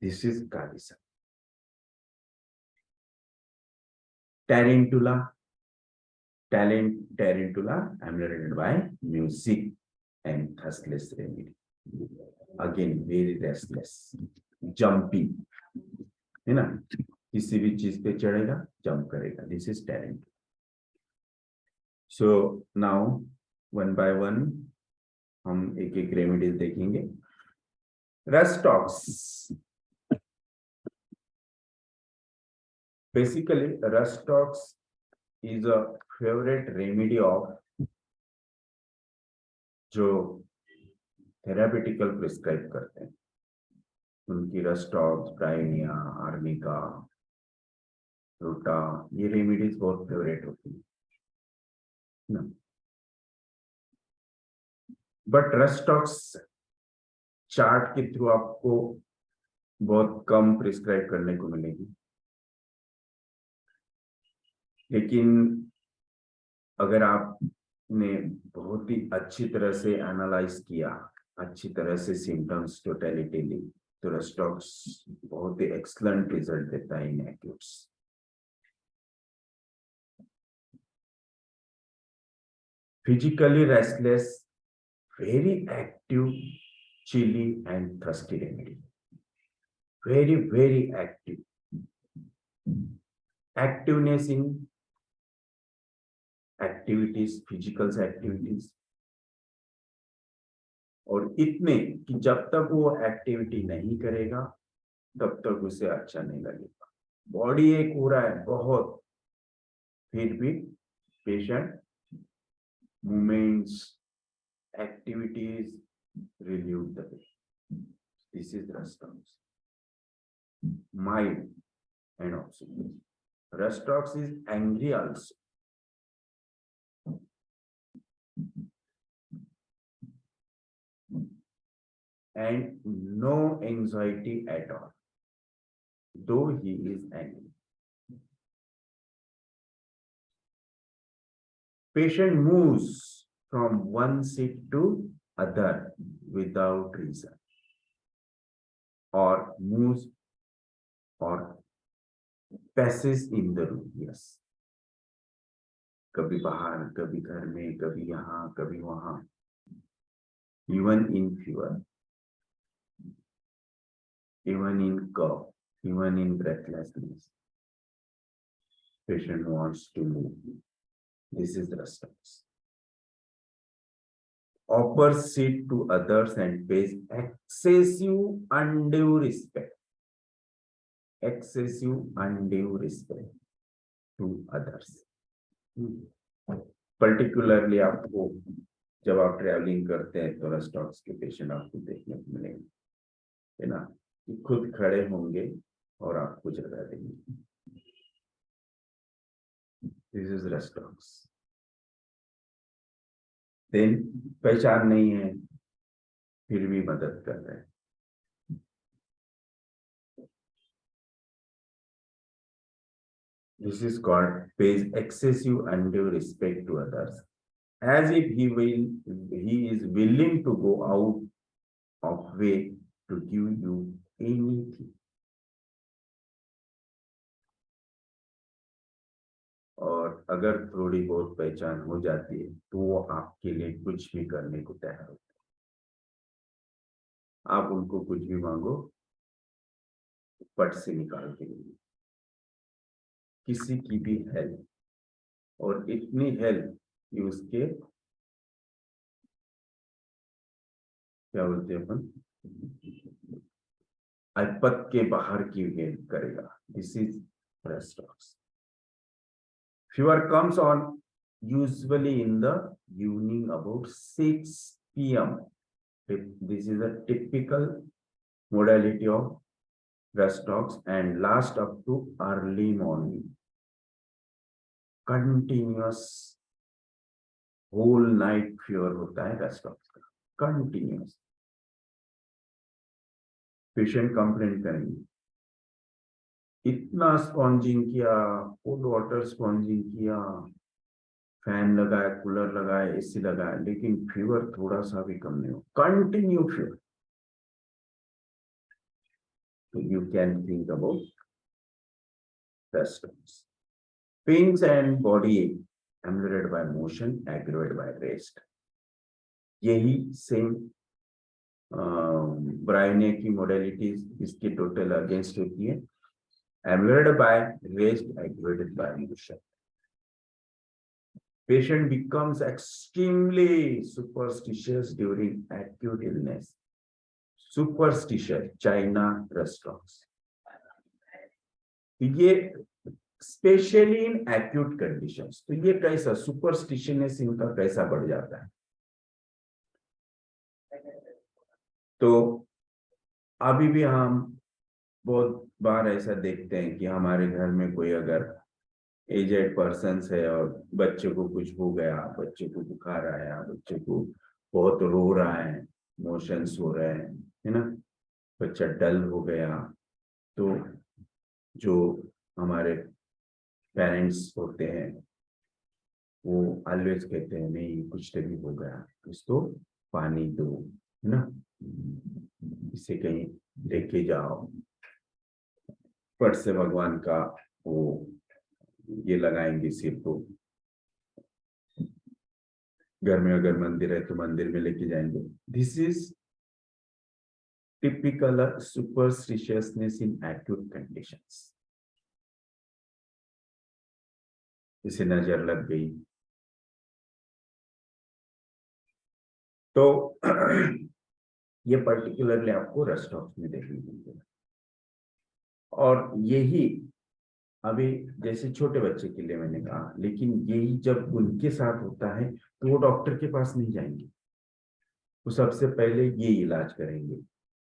this is kali sulph. tarantula tarantula emulated by music and thustless remedy, again very restless, jumpy, है ना, किसी भी चीज पे चढ़ेगा जंप करेगा, this is tarantula. So now one by one हम एक एक रेमेडीज देखेंगे। Rhus tox, basically Rustox is a favorite remedy of जो थेरापेटिकल प्रिस्क्राइब करते हैं, उनकी रस्टॉक्स, ब्राइनिया, आर्निका, रूटा, ये रेमेडीज बहुत फेवरेट होती है ना। बट रस्टॉक्स चार्ट के थ्रू आपको बहुत कम प्रिस्क्राइब करने को मिलेगी, लेकिन अगर आपने बहुत ही अच्छी तरह से एनालाइज किया, अच्छी तरह से सिम्टम्स टोटलिटी ली, तो रस्टॉक्स बहुत ही एक्सलेंट रिजल्ट देता है in acutes. Physically restless, very active, chilly and thirsty remedy, very active, activeness in activities, physical activities, और इतने कि जब तक वो एक्टिविटी नहीं करेगा तब तक उसे अच्छा नहीं लगेगा, बॉडी एक हो रहा है बहुत, फिर भी patient movements, activities relieve the pain. This is Rustox. Mild and oxygen. Rustox is angry also. And no anxiety at all, though he is angry. Patient moves from one seat to other without reason, or moves or passes in the room. Yes, कभी बाहर, कभी घर में, कभी यहाँ, कभी वहां, even in fever, even in cough, even in breathlessness, patient wants to move. This is Rustox. Offers seat to others and pays excessive undue respect. Excessive undue respect to others. Particularly आपको जब आप travelling करते हैं तो rhus tox के patient आपको देखने को मिलेंगे, है ना, कि खुद खड़े होंगे और आपको जगह देंगे। This is Rustox. Then पहचान नहीं है फिर भी मदद कर रहे हैं। This is called pays excessive undue respect to others, as if he is willing to go out of way to give you anything. और अगर थोड़ी बहुत पहचान हो जाती है तो वो आपके लिए कुछ भी करने को तैयार होते हैं। आप उनको कुछ भी मांगो, पट से निकाल के देंगे, किसी की भी हेल्प, और इतनी हेल्प कि उसके क्या बोलते हैं अपन, आइपत के बाहर की हेल्प करेगा। This is Rustox. Fever comes on usually in the evening about 6 p.m. This is a typical modality of Rustox and last up to early morning. Continuous whole night fever होता है Rustox का, continuous. Patient complain करेंगे, इतना sponging किया, cold water sponging किया, fan लगाए, cooler लगाए, AC लगाए, लेकिन फीवर थोड़ा सा भी कम नहीं हो, कंटिन्यू फीवर, तो you can think about restless pains and body ameliorated by motion, aggravated by rest. यही सेम ब्रायनिया की मोडेलिटीज इसके टोटल अगेंस्ट होती है, ameliorated by rest, aggravated by motion. Patient becomes extremely superstitious during acute illness. Superstitious, China restaurants. ये specially in acute conditions, तो ये कैसा सुपरस्टिशननेस इनका कैसा बढ़ जाता है। तो अभी भी हम बहुत बार ऐसा देखते हैं कि हमारे घर में कोई अगर एजेड पर्सन है और बच्चे को कुछ हो गया, बच्चे को बुखार आया, बच्चे को बहुत रो रहा है, मोशंस हो रहे हैं, है ना, बच्चा डल हो गया, तो जो हमारे पेरेंट्स होते हैं वो ऑलवेज कहते हैं नहीं कुछ तभी हो गया, इसको पानी दो, है ना, इसे कहीं लेके जाओ, फट से भगवान का वो ये लगाएंगे सिर को, घर में अगर मंदिर है तो मंदिर में लेके जाएंगे। This is typical superstitiousness in acute conditions. इसे नजर लग गई तो ये पर्टिकुलरली आपको रेस्टॉक्स में देखने को मिलेगा। और यही अभी जैसे छोटे बच्चे के लिए मैंने कहा, लेकिन यही जब उनके साथ होता है तो वो डॉक्टर के पास नहीं जाएंगे, वो सबसे पहले ये इलाज करेंगे,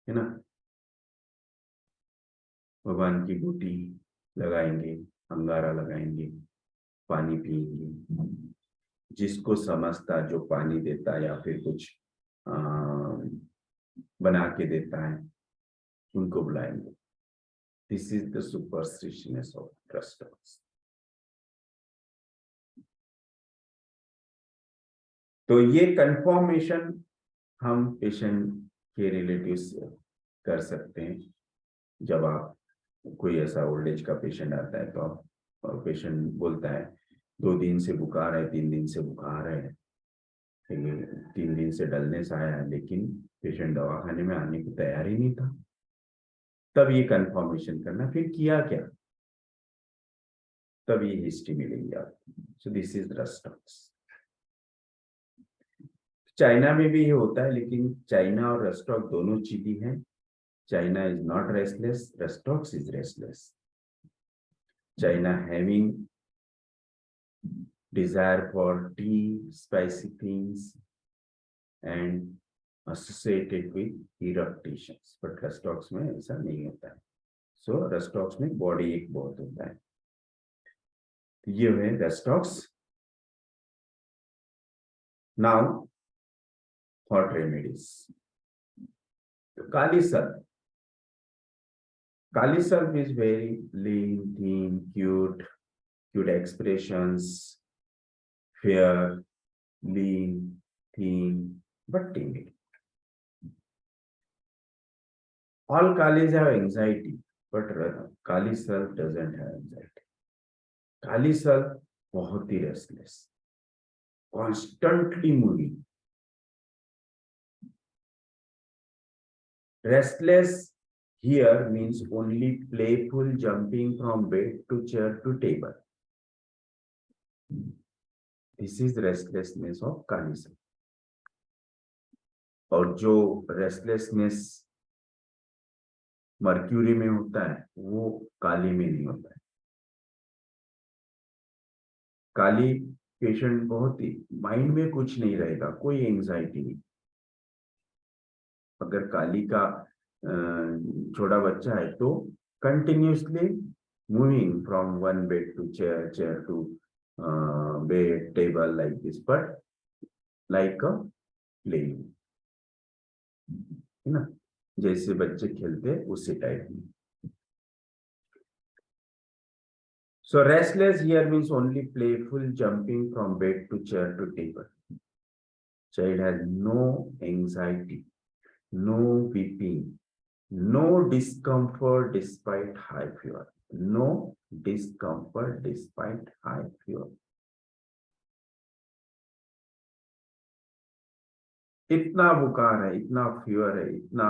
है ना, भगवान की बूटी लगाएंगे, अंगारा लगाएंगे, पानी पिएंगे, जिसको समझता जो पानी देता या फिर कुछ बना के देता है उनको बुलाएंगे। This is the superstitiousness of rhus tox. तो ये कंफर्मेशन हम पेशेंट के रिलेटिव से कर सकते हैं। जब आप कोई ऐसा ओल्ड एज का पेशेंट आता है तो आप पेशेंट बोलता है 2 दिन से बुखार है, 3 दिन से बुखार है, 3 दिन से डलनेस आया है, लेकिन पेशेंट दवाखाने में आने को तैयार ही नहीं था, तब ये कंफर्मेशन करना, फिर किया क्या, तब ये हिस्ट्री मिलेगी आपको। So this is rhus tox. China में भी ये होता है, लेकिन चाइना और रेस्टॉक दोनों चीजें हैं। China is not restless, Restox is restless. China having desire for tea, spicy things, and associated with eruptions. But Restox में ऐसा नहीं होता है। So Restox में body एक बहुत होता है। ये है Restox। Now hot remedies. काली सर्प। Kali Sarp is very lean, thin, cute expressions, fair, lean, thin, but timid. All Kalis have anxiety, but Kali Sarp doesn't have anxiety. Kali Sarp बहुत ही restless, constantly moving. Restless here means only playful jumping from bed to chair to table. This is restlessness of Kali Sarp. और जो restlessness mercury में होता है वो काली में नहीं होता है। काली पेशेंट बहुत ही माइंड में कुछ नहीं रहेगा, कोई एंजाइटी नहीं। अगर काली का छोटा बच्चा है तो continuously moving from one bed to chair, chair to bed, table, like this, but like a playing, है ना, जैसे बच्चे खेलते उसी टाइप में। So restless here means only playful jumping from bed to chair to table. Child has no anxiety, no weeping, no discomfort despite high fever. No discomfort despite high fever. इतना बुखार है, इतना फीवर है, इतना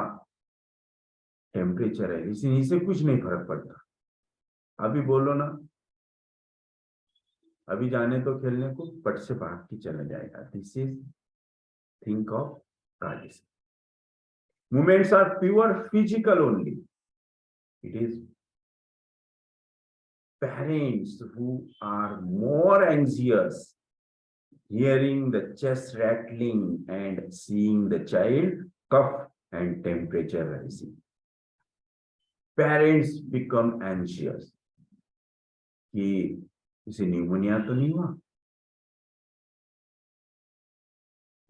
temperature है, इसे कुछ नहीं फर्क पड़ता. अभी बोलो ना, अभी जाने तो खेलने को, पट से भाग के चला जाएगा. दिस इज थिंक ऑफ कार्डिस. Movements are pure physical only. It is parents who are more anxious hearing the chest rattling and seeing the child cough and temperature rising. Parents become anxious कि इसे pneumonia तो नहीं हुआ,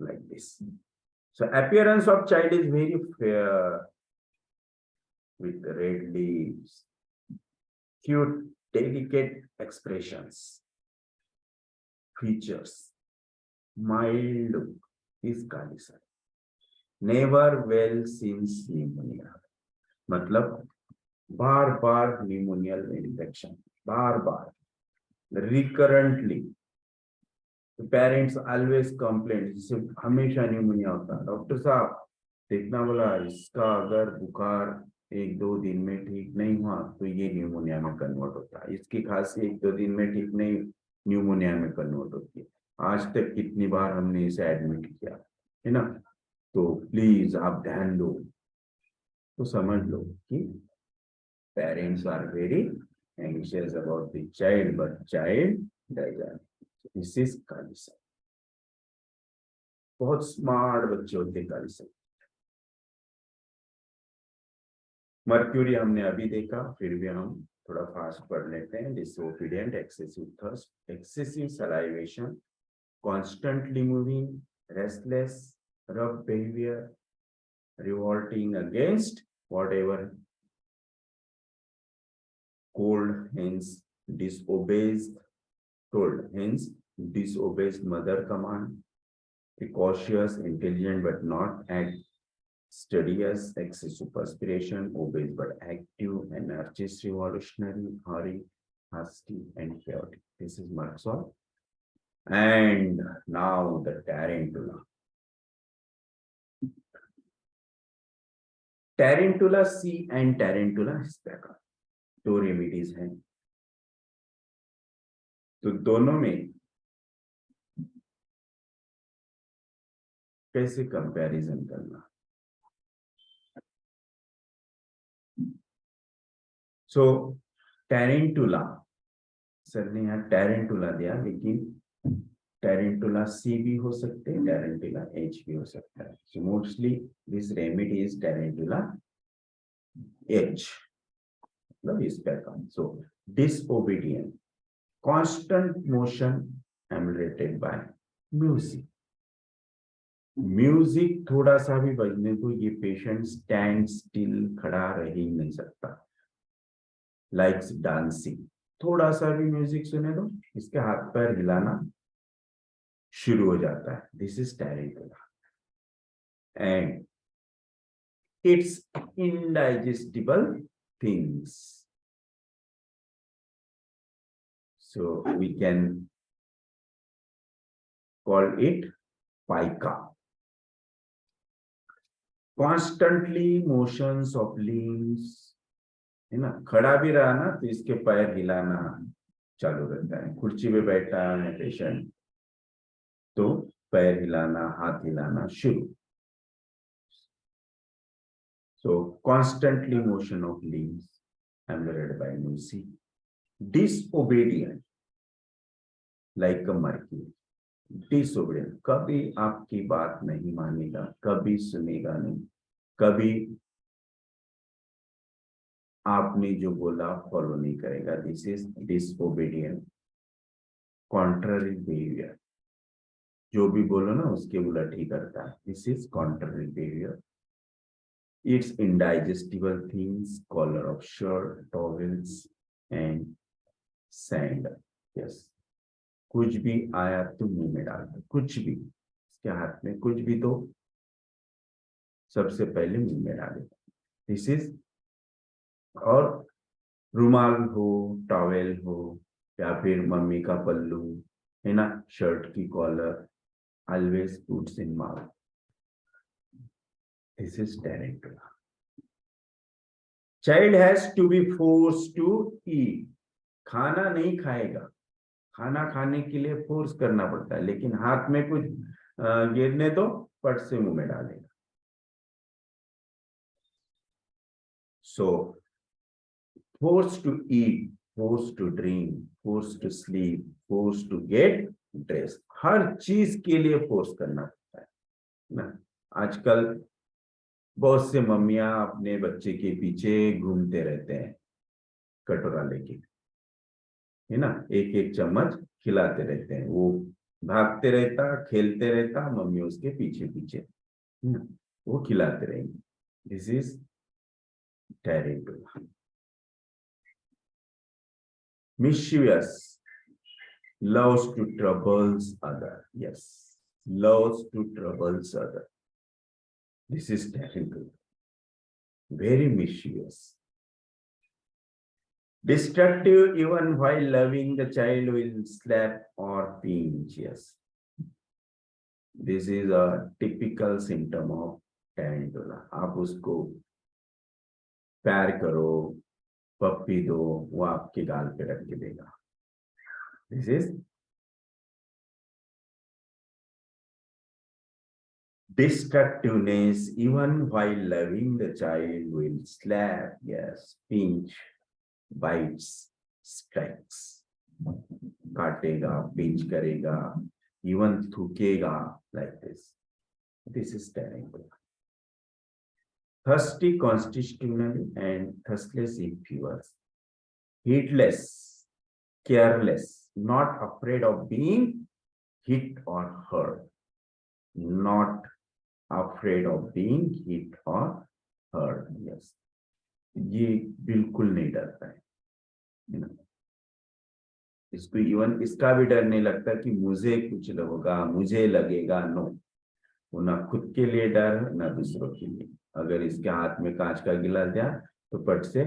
like this. So appearance of child is very fair with red leaves, cute, delicate expressions, features, mild look is Kalisar. Never well since pneumonia. मतलब बार बार pneumonial infection, bar bar, recurrently. The parents always complain, जिसे हमेशा pneumonia होता है. Doctor साहब देखना, बोला इसका अगर बुखार 1-2 दिन में ठीक नहीं हुआ तो ये न्यूमोनिया में कन्वर्ट होता है. इसकी खांसी 1-2 दिन में ठीक नहीं, न्यूमोनिया में कन्वर्ट होती है. आज तक कितनी बार हमने इसे एडमिट किया है ना. तो प्लीज आप ध्यान दो, तो समझ लो कि parents are very anxious about the child, but child doesn't. This is kali sulph. बहुत स्मार्ट बच्चे होते हैं कालिसा. मर्क्यूरी हमने अभी देखा, फिर भी हम थोड़ा फास्ट पढ़ लेते हैं. Disobedient, excessive thirst, excessive salivation, constantly moving, restless, rough behavior, revolting against whatever cold, hence disobeys, told, hence disobeys mother command, precautious, intelligent but not act, studious, excessive perspiration, obeys but active, anarchist, revolutionary, hurry, hasty and chaotic. This is marks of. And now the tarantula. Tarantula C and Tarantula hispacca, 2 remedies हैं. तो दोनों में कैसे comparison करना. सो टैरेंटुला, sir ने यहाँ टैरेंटुला दिया, लेकिन टैरेंटुला सी भी हो सकते हैं, टैरेंटुला एच भी हो सकता है. So mostly this remedy is tarantula H, मतलब इस पे काम. So disobedient, constant motion emulated by music. म्यूजिक थोड़ा सा भी बजने तो ये पेशेंट स्टैंड स्टिल, खड़ा रह ही नहीं सकता. लाइक्स डांसिंग, थोड़ा सा भी म्यूजिक सुने तो इसके हाथ पैर हिलाना शुरू हो जाता है. This is tarantula. And it's indigestible things, so we can call it pica. Constantly motions of limbs, है ना. खड़ा भी रहा ना तो इसके पैर हिलाना चालू रहता है. कुर्सी पे बैठा है पेशेंट तो पैर हिलाना, हाथ हिलाना शुरू. So constantly motion of limbs emulated by music. Disobedient like a mercury. Disobedient, कभी आपकी बात नहीं मानेगा, कभी सुनेगा नहीं, कभी आपने जो बोला फॉलो नहीं करेगा. This is disobedient. Contrary behavior, जो भी बोलो ना उसके उलट ही करता है. This is contrary behavior. It's indigestible things, collar of shirt, towels and sand, yes, कुछ भी आया तो मुंह में डाल दो, कुछ भी, इसके हाथ में कुछ भी तो सबसे पहले मुंह में डाले। दिस इज, और रुमाल हो, टॉवेल हो, या फिर मम्मी का पल्लू है ना, शर्ट की collar, always puts in mouth. This is tarantula. Child has to be force to eat, खाना नहीं खाएगा, खाना खाने के लिए फोर्स करना पड़ता है, लेकिन हाथ में कुछ गिरने तो पट से मुंह में डालेगा। सो forced to eat, forced to drink, forced to sleep, forced to get dressed, हर चीज के लिए फोर्स करना पड़ता है ना। आजकल बहुत से मम्मियां अपने बच्चे के पीछे घूमते रहते हैं कटोरा लेके, है ना, एक एक चम्मच खिलाते रहते हैं, वो भागते रहता, खेलते रहता, मम्मी उसके पीछे पीछे, है ना, वो खिलाते रहेंगे। This is tarantula. Mischievous, loves to troubles other, yes, loves to troubles other. This is terrible, very mischievous. Destructive, even while loving, the child will slap or pinch, yes. This is a typical symptom of tarantula. आप उसको प्यार करो, पप्पी दो, वो आपके गाल पे रख के देगा। This is destructiveness, even while loving, the child will slap, yes, pinch, bites, strikes, काटेगा, pinch करेगा, even थूकेगा, like this. This is terrible. Thirsty constitutionally and thirstless impures, heedless, careless, not afraid of being hit or hurt, not afraid of being hit or hurt, yes. ये बिल्कुल नहीं डरता है ना, इसको even इसका भी डर नहीं लगता कि मुझे कुछ होगा, मुझे लगेगा, नो, वो ना खुद के लिए डर ना दूसरों के लिए। अगर इसके हाथ में कांच का गिलास दिया तो पट से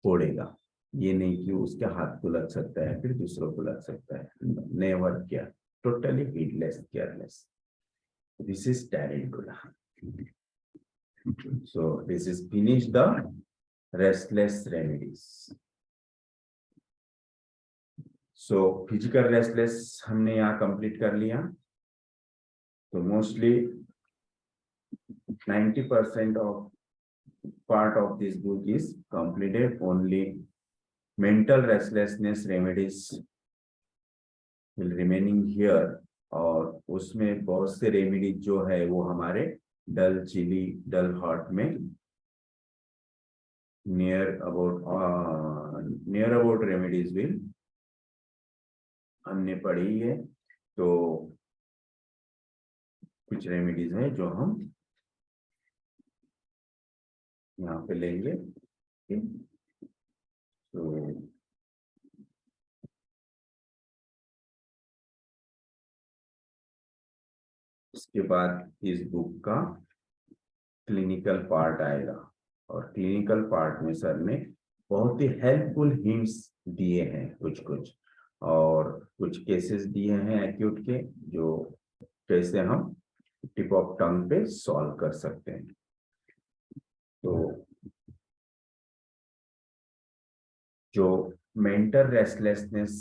फोड़ेगा, ये नहीं कि उसके हाथ को लग सकता है फिर दूसरों को लग सकता है, never care, totally heedless, careless. This is tarantula. So this is finish the restless remedies. So physical restless हमने यहाँ कंप्लीट कर लिया। तो mostly 90% of part of this book is completed. Only mental restlessness remedies will remaining here. और उसमें बहुत से remedy जो है वो हमारे डल चिली डल हार्ट में नियर अबाउट रेमेडीज विल हमने पढ़ी है। तो कुछ रेमेडीज हैं जो हम यहाँ पे लेंगे। तो इसके बाद इस बुक का क्लिनिकल पार्ट आएगा, और क्लिनिकल पार्ट में सर ने बहुत ही हेल्पफुल हिंट्स दिए हैं, कुछ और कुछ केसेस दिए हैं एक्यूट के, जो कैसे हम टिप ऑफ टंग पे सॉल्व कर सकते हैं। तो जो मेंटल रेस्टलेसनेस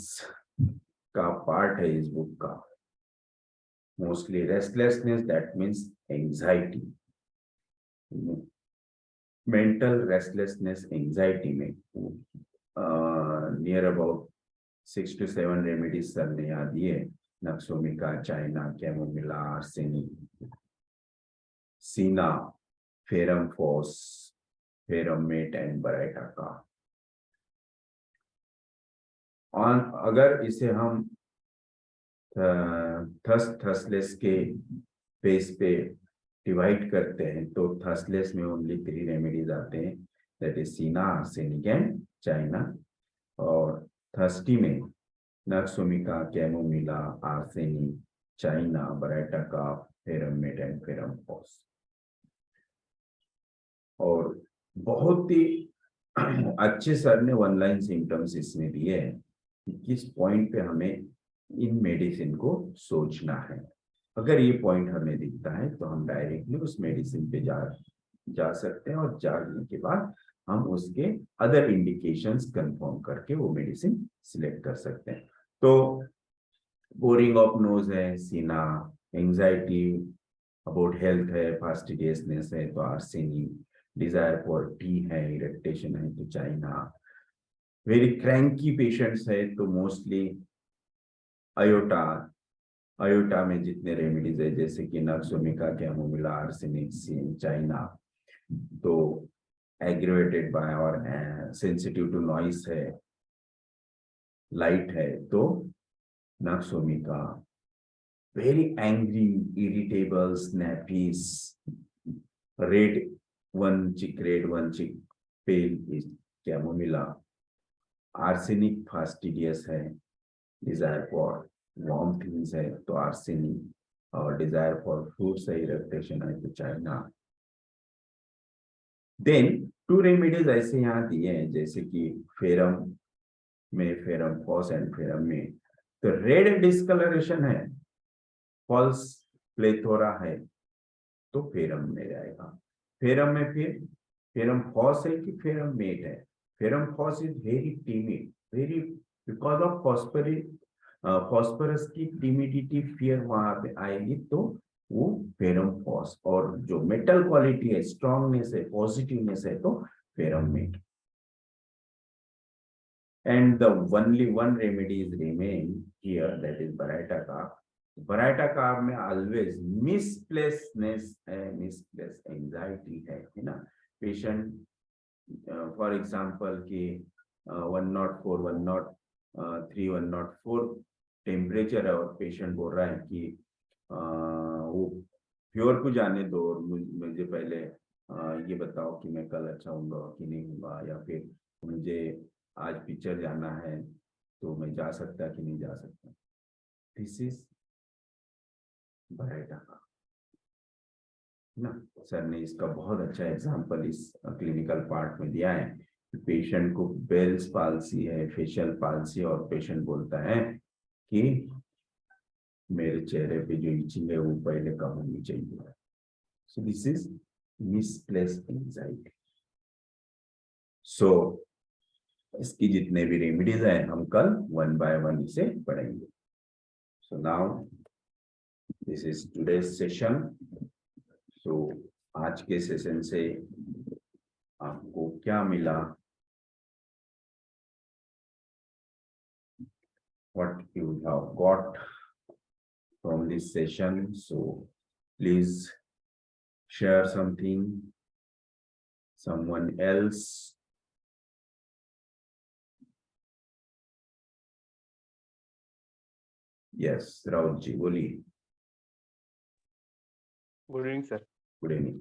का पार्ट है इस बुक का, mostly restlessness that means anxiety, mental restlessness anxiety में near about 6 to 7 remedies sir ने यहाँ दिए। Nux vomica, China, chamomilla, arsenic, cina, ferrum phos, ferrum met and baryta carb. और अगर इसे हम थर्स्टलेस के बेस पे डिवाइड करते हैं तो थर्स्टलेस में ओनली 3 रेमेडीज आते हैं, दैट इज सीना, आर्सेनिक एंड चाइना। और थर्स्टी में नक्सोमिका, कैमोमिला, आर्सेनिक, चाइना, बराटा का, फेरमेट एंड फेरमफॉस। और बहुत ही अच्छे सर ने वन लाइन सिम्टम्स इसमें दिए हैं कि किस पॉइंट पे हमें इन मेडिसिन को सोचना है। अगर ये पॉइंट हमें दिखता है तो हम डायरेक्टली उस मेडिसिन पे जा सकते हैं, और जाने के बाद हम उसके अदर इंडिकेशंस कंफर्म करके वो मेडिसिन सिलेक्ट कर सकते हैं। तो बोरिंग ऑफ नोज है, सीना, एंजाइटी अबाउट हेल्थ है, फास्टिडियसनेस है तो आर्सेनिक, डिजायर फॉर टी है, इरिटेशन है तो चाइना, वेरी क्रैंकी पेशेंट्स है तो मोस्टली अयोटा। अयोटा में जितने रेमेडीज है जैसे कि नक्सोमिका, कैमोमिला, आर्सेनिक, चाइना, तो एग्रेवेटेड बाय और सेंसिटिव टू नॉइस है, लाइट है तो nux vomica, very angry, irritable, snappish, red one chick pale is chamomilla, arsenic fastidious है, डिजायर फॉर वार्म थिंग्स है तो आर्सेनिक, और डिजायर फॉर फ्रूट्स है, इरिटेशन है तो चाइना। देन टू रेमेडीज ऐसे यहाँ दिए हैं जैसे कि फेरम में फेरमफॉस एंड फेरम में, तो रेड डिस्कलरेशन है, फॉल्स प्लेथोरा है तो फेरम में जाएगा। फेरम में फिर फेरमफॉस है कि फेरम मेट है। Ferrum phos is very timid, very because of phosphorus की टिमिडिटी फियर वहां पे आएगी तो वो फेरमफॉस, और जो मेटल क्वालिटी है, स्ट्रांगनेस है, पॉजिटिवनेस है तो ferrum met. And the only one remedy is remain here, that is Baraita Carb. Baraita Carb में always misplacedness है, misplaced anxiety है ना। Patient, for example कि 104, 103, 104 टेम्परेचर है और पेशेंट बोल रहा है कि वो फ्योर को जाने दो और मुझे पहले ये बताओ कि मैं कल अच्छा होऊंगा कि नहीं होऊंगा, या फिर मुझे आज पिक्चर जाना है तो मैं जा सकता कि नहीं जा सकता। दिस इज बराइटा का ना। सर ने इसका बहुत अच्छा एग्जांपल इस क्लिनिकल पार्ट में दिया है। पेशेंट को बेल्स पाल्सी है, फेशियल पाल्सी, और पेशेंट बोलता है कि मेरे चेहरे पे जो इचिंग है वो पहले कम होनी चाहिए। So this is misplaced anxiety. So इसकी जितने भी रेमेडीज हैं हम कल वन बाय वन इसे पढ़ेंगे। So now this is today's session. So आज के सेशन से आपको क्या मिला, what you have got from this session? So please share something, someone else. Yes, Rahul ji, बोलिए। Good evening sir. Good evening.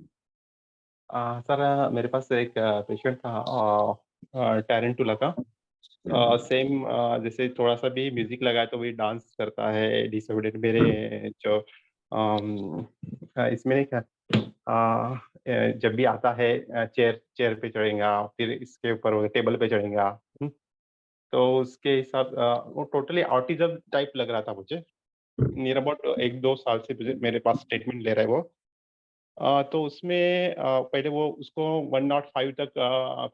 Sir मेरे पास एक पेशेंट था टैरेंटुला का। सेम जैसे थोड़ा सा भी म्यूजिक लगाए तो वही डांस करता है, डिसऑर्डर मेरे जो इसमें नहीं क्या जब भी आता है चेयर पे चढ़ेगा, फिर इसके ऊपर टेबल पे चढ़ेगा। तो उसके हिसाब वो टोटली ऑटिज्म टाइप लग रहा था मुझे। नियर अबाउट 1-2 साल से मेरे पास स्टेटमेंट ले रहा है वो। तो उसमें पहले वो उसको 105 तक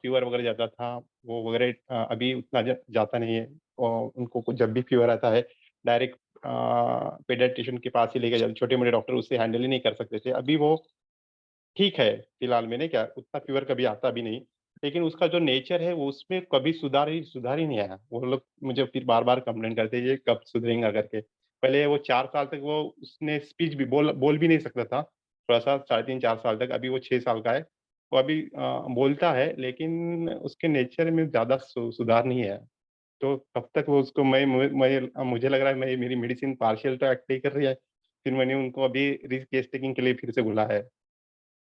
फीवर वगैरह जाता था, वो वगैरह अभी उतना जाता नहीं है। और उनको जब भी फीवर आता है डायरेक्ट पेडियाट्रिशियन के पास ही लेके जाते, छोटे-मोटे डॉक्टर उससे हैंडल ही नहीं कर सकते थे। अभी वो ठीक है, फिलहाल में नहीं क्या उतना फीवर कभी आता भी नहीं। लेकिन उसका जो नेचर है वो उसमें कभी सुधार ही नहीं आया। वो लोग मुझे फिर बार-बार कंप्लेंट करते हैं, ये कब सुधरेगा करके। पहले वो 4 साल तक वो उसने स्पीच भी बोल भी नहीं सकता था। थोड़ा-सा 3.5-4 साल तक, अभी वो 6 साल का है। वो अभी बोलता है लेकिन उसके नेचर में ज़्यादा सुधार नहीं है। तो कब तक वो उसको मुझे लग रहा है मेरी मेडिसिन पार्शियल तो एक्ट ही कर रही है। फिर मैंने उनको अभी केस टेकिंग के लिए फिर से बोला है।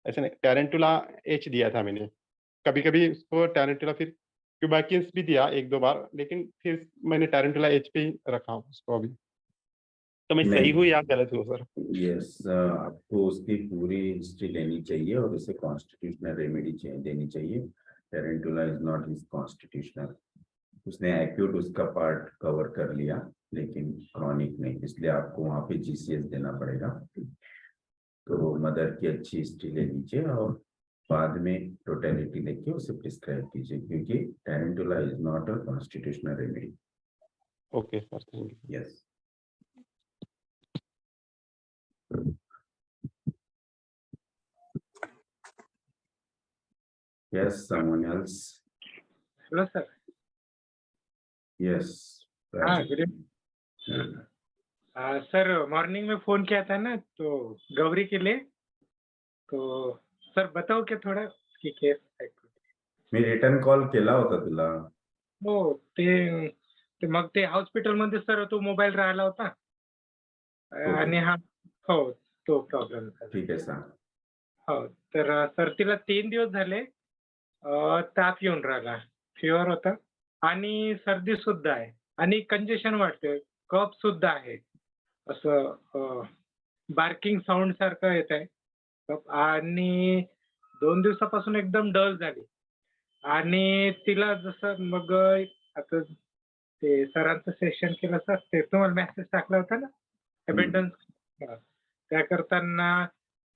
ऐसे नहीं, टैरेंटुला एच दिया था मैंने। कभी-कभी उसको टैरेंटुला फिर क्यूबाकियंस भी दिया 1-2 बार, लेकिन फिर मैंने टैरेंटुला एच पे ही रखा उसको अभी। तो मैं सही नहीं। हूँ या गलत हूँ सर? यस, आपको उसकी पूरी हिस्ट्री लेनी चाहिए और उसे कॉन्स्टिट्यूशनल रेमेडी देनी चाहिए। Tarantula is not his constitutional. उसने एक्यूट उसका पार्ट कवर कर लिया लेकिन क्रॉनिक नहीं, इसलिए आपको वहाँ पे जीसीएस देना पड़ेगा। तो मदर की अच्छी हिस्ट्री ले लीजिए और बाद में टोटलिटी लेके उसे प्रिस्क्राइब कीजिए, क्योंकि tarantula is not a constitutional remedy. Okay sir, thank you. Yes. Yes, someone else. Hello sir. Yes. हाँ, Raju. Good evening. Sir morning में फोन किया था ना तो गौरी के लिए, तो सर बताओ क्या थोड़ा की केस आहे. मी रिटर्न कॉल केला होता तुला. हो ते मग ते हॉस्पिटलमध्ये सर तो मोबाईल राहिला होता आणि हा हो तो प्रॉब्लेम झाला. ठीक आहे सांग. हो तर सर तिला 3 दिवस झाले ताप येऊन राहिला, फिवर होता आणि सर्दी सुद्धा आहे आणि कंजेशन वाटते, कफ सुद्धा आहे. असं बार्किंग साऊंड सारखं येत आहे आणि 2 दिवसापासून एकदम डल झाली आणि तिला जसं मग आता ते सरांचं सेशन केलं सर, ते तुम्हाला मेसेज टाकला होता ना अबेंडन्स, त्या करताना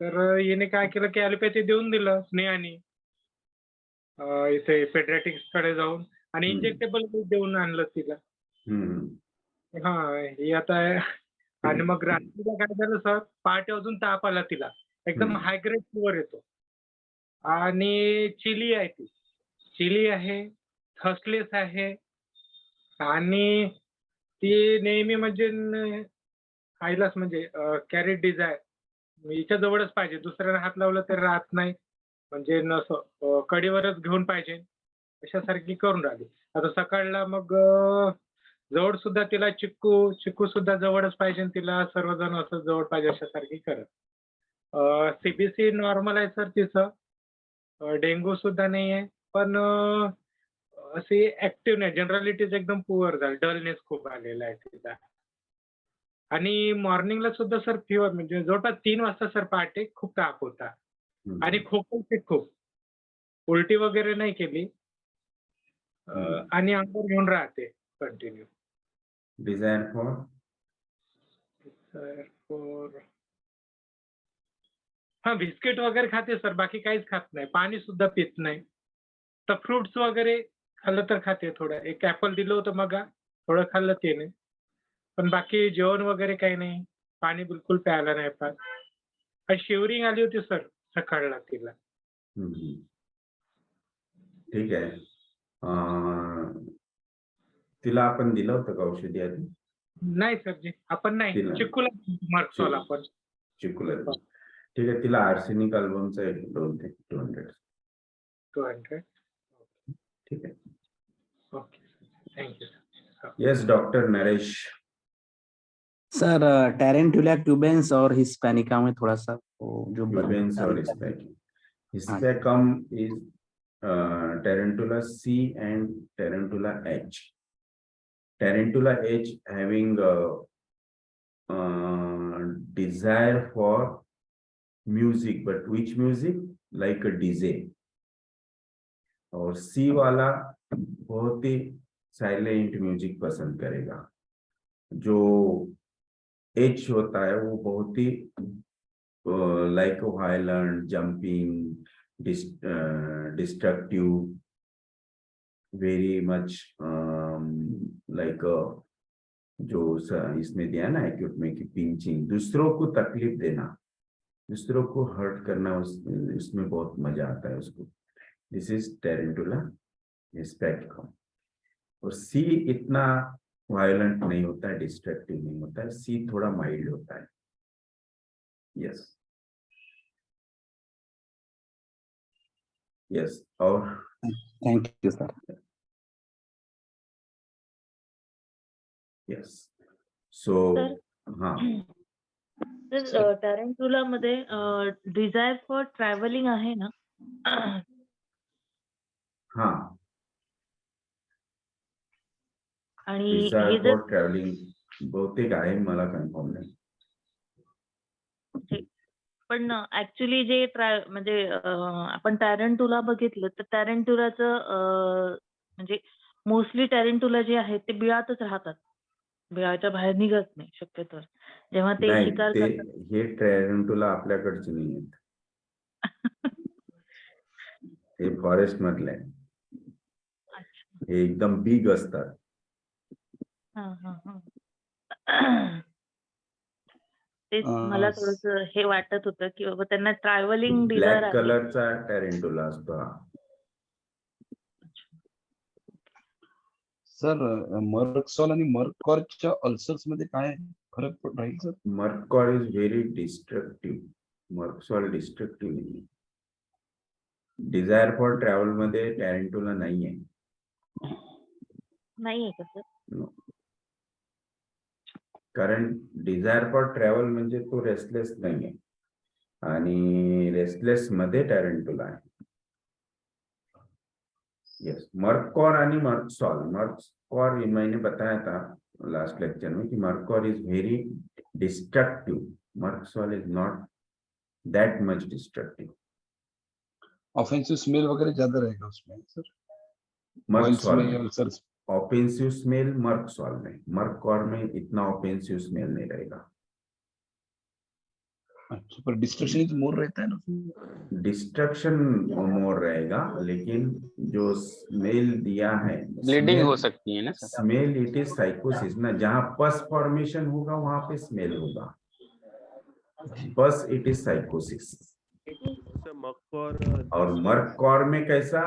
तर हिने काय केलं की ॲलोपॅथी देऊन दिलं स्नेहाने इथे पेडियाट्रिक्स कडे जाऊन आणि इंजेक्टेबल देऊन आणलं तिला. हे आता आणि मग रात्रीला काय झालं सर, पहाटे अजून ताप आला तिला, एकदम हायग्रेड फिवर येतो आणि चिली आहे, ती चिली आहे, थर्स्टलेस आहे आणि ती नेहमी म्हणजे आईलाच म्हणजे कॅरी डिझायर हिच्या जवळच पाहिजे, दुसऱ्याला हात लावला तर राहत नाही, म्हणजे नसं कडीवरच घेऊन पाहिजे अशासारखी करून राहिली. आता सकाळला मग जवळ सुद्धा तिला चिक्कू सुद्धा जवळच पाहिजे तिला, सर्वजण असं जवळ पाहिजे अशासारखी करत. सीबीसी नॉर्मल आहे सर तिचं, डेंग्यू सुद्धा नाही आहे, पण अशी ऍक्टिव्ह नाही, जनरलिटीज एकदम पुअर झाली, डलनेस खूप आलेला आहे तिला आणि मॉर्निंगला सुद्धा सर फिवर म्हणजे जवळपास 3 वाजता सर पहाटे खूप ताप होता आणि खोकते खूप, उलटी वगैरे नाही केली आणि अंगावर घेऊन राहते कंटिन्यू. डिझायर फॉर हा बिस्किट वगैरे खाते सर, बाकी काहीच खात नाही, पाणी सुद्धा पित नाही. तर फ्रुट्स वगैरे खाल्लं तर खाते थोडं, एक ऍपल दिलं होतं मग थोडं खाल्लं त्याने, पण बाकी जेवण वगैरे काही नाही, पाणी बिलकुल प्यायला नाही पाहत. शिवरिंग आली होती सर सकाळला तिला. ठीक आहे. तिला आपण दिलं होतं का औषधी आधी? नाही सरजी, आपण नाही, चिक्कूला मार्क्सवाल आपण चिक्कूला. ठीक आहे, तिला आर्सेनिक अल्बमचा एक डोस दे, 200. ठीक आहे. Okay thank you sir. Yes doctor Naresh. Sir tarantula ट्यूबेंस और हिस्पैनिका में थोड़ा सा जो ट्यूबेंस और हिस्पैकम is Tarantula C and Tarantula H. Tarantula H having desire for music, but which music? Like a DJ. और C वाला बहुत ही साइलेंट म्यूजिक पसंद करेगा. जो H होता है वो बहुत ही like a violent, jumping, destructive, very much like जो इसमें दिया ना एक्यूट में कि पिंचिंग, दूसरों को तकलीफ देना, दूसरों को हर्ट करना, उसमें बहुत मजा आता है उसको. दिस इज टेरेंटुला हिस्पैनिकम. और सी इतना वायलेंट नहीं होता है, डिस्ट्रक्टिव नहीं होता है, सी थोड़ा माइल्ड होता है. Yes yes. और thank you sir. Yes so हाँ तर टॅरेंटुला मध्ये डिझायर फॉर ट्रॅव्हलिंग आहे ना? हाँ आणि Visa हे जर for traveling बहुतेक आहे, मला कन्फर्म नाही. पण ऍक्च्युली जे म्हणजे आपण टॅरेंटुला बघितलं तर टॅरेंटुलाचं म्हणजे मोस्टली टॅरेंटुला जे आहेत ते बिळातच राहतात, बिळाच्या बाहेर निघत नाही शक्यतो. जेव्हा ते नाही, शिकार ते करतात हे ट्रॅरेंटुला आपल्याकडचे नाही आहेत, हे फॉरेस्ट मधले आहे. अच्छा. हे एकदम बिग असतात. हा हा हा. तेच मला थोडस हे वाटत होतं की बाबा त्यांना ट्रॅव्हलिंग डिझायर ब्लॅक आहे. कलरचा टॅरेंटुला असतो हा. सर मर्कसॉल आणि मर्कॉरच्या अल्सर्स मध्ये काय फरक राहील सर? मर्कॉर इज व्हेरी डिस्ट्रक्टिव्ह, मर्कसॉल डिस्ट्रक्टिव्ह नाही. डिझायर फॉर ट्रॅव्हल मध्ये टॅरेंटुला नाहीये. नाहीये का सर? कारण डिझायर फॉर ट्रॅव्हल म्हणजे तो रेस्टलेस नाहीये, आणि रेस्टलेस मध्ये टॅरेंटुला आहे. यस, मर्कॉर आणि मर्कसॉल. मर्कॉर मैंने बताया था लास्ट लेक्चर में कि मर्कॉर इज वेरी डिस्ट्रक्टिव, मर्कसॉल is not that much destructive. Offensive smell वगैरह ज्यादा रहेगा उसमें सर, मर्कसॉल में में अल्सर्स. ऑफेंसिव स्मेल मर्कसॉल में, मर्कॉर में इतना ऑफेंसिव स्मेल नहीं रहेगा. अच्छा, पर डिस्ट्रक्शन इज मोर रहता है ना? डिस्ट्रक्शन मोर रहेगा, लेकिन जो स्मेल दिया है, ब्लीडिंग हो सकती है ना सर? स्मेल इट इज साइकोसिस ना. जहां पस फॉर्मेशन होगा वहां पे स्मेल होगा, बस इट इज साइकोसिस. और मर्कॉर में कैसा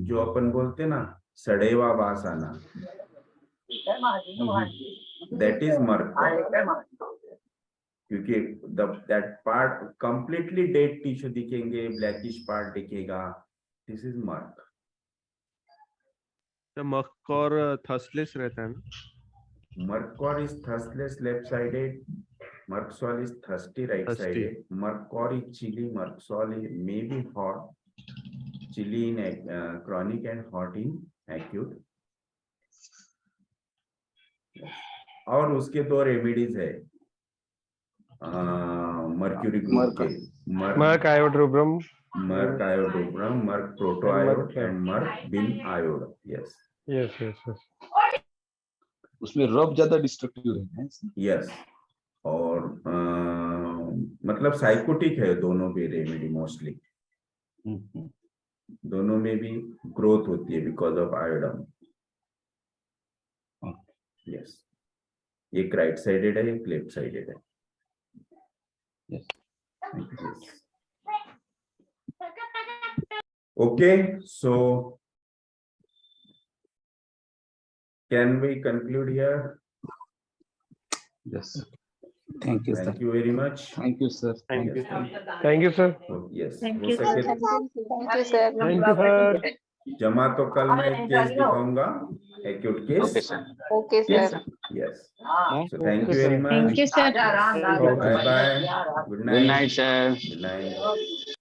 जो अपन बोलते ना सड़े हुआ बास आना, दैट इज मर्कॉर. क्योंकि that part completely dead tissue दिखेंगे, ब्लैकिश पार्ट दिखेगा, दिस इज मर्क. तो मर्कॉर थर्स्टलेस रहता है ना? Mercor is thirstless left-sided. Merksol is thirsty right-sided. Mercor is chilly. Merksol is maybe hot. Chilly in chronic and hot in acute. और उसके दो रेमेडीज है मर्क्यूरी ग्रुप के, मर्क आयोडोब्रम, मर्क आयोडोब्रम, मर्क प्रोटोआयोड एंड मर्क बिन आयोड. Yes yes yes yes. उसमें रब ज्यादा डिस्ट्रक्टिव रहता है. यस, और मतलब साइकोटिक है दोनों भी रेमेडी मोस्टली. दोनों में भी ग्रोथ होती है बिकॉज ऑफ आयोडम. यस, एक राइट साइडेड है, एक लेफ्ट साइडेड है. Okay, so can we conclude here? Yes. Thank you, sir. Thank you very much. Thank you, sir. Thank you, Yes. sir. Thank you sir. Oh, yes, Thank हो you, सके sir. Thank you, sir. Thank you sir. जमा तो कल मैं एक case दिखाऊंगा, acute case. Okay, sir. Okay, sir. Yes. So thank you Okay, very sir. much. Thank you, sir. Bye bye. Good Good night. night, sir. Good night.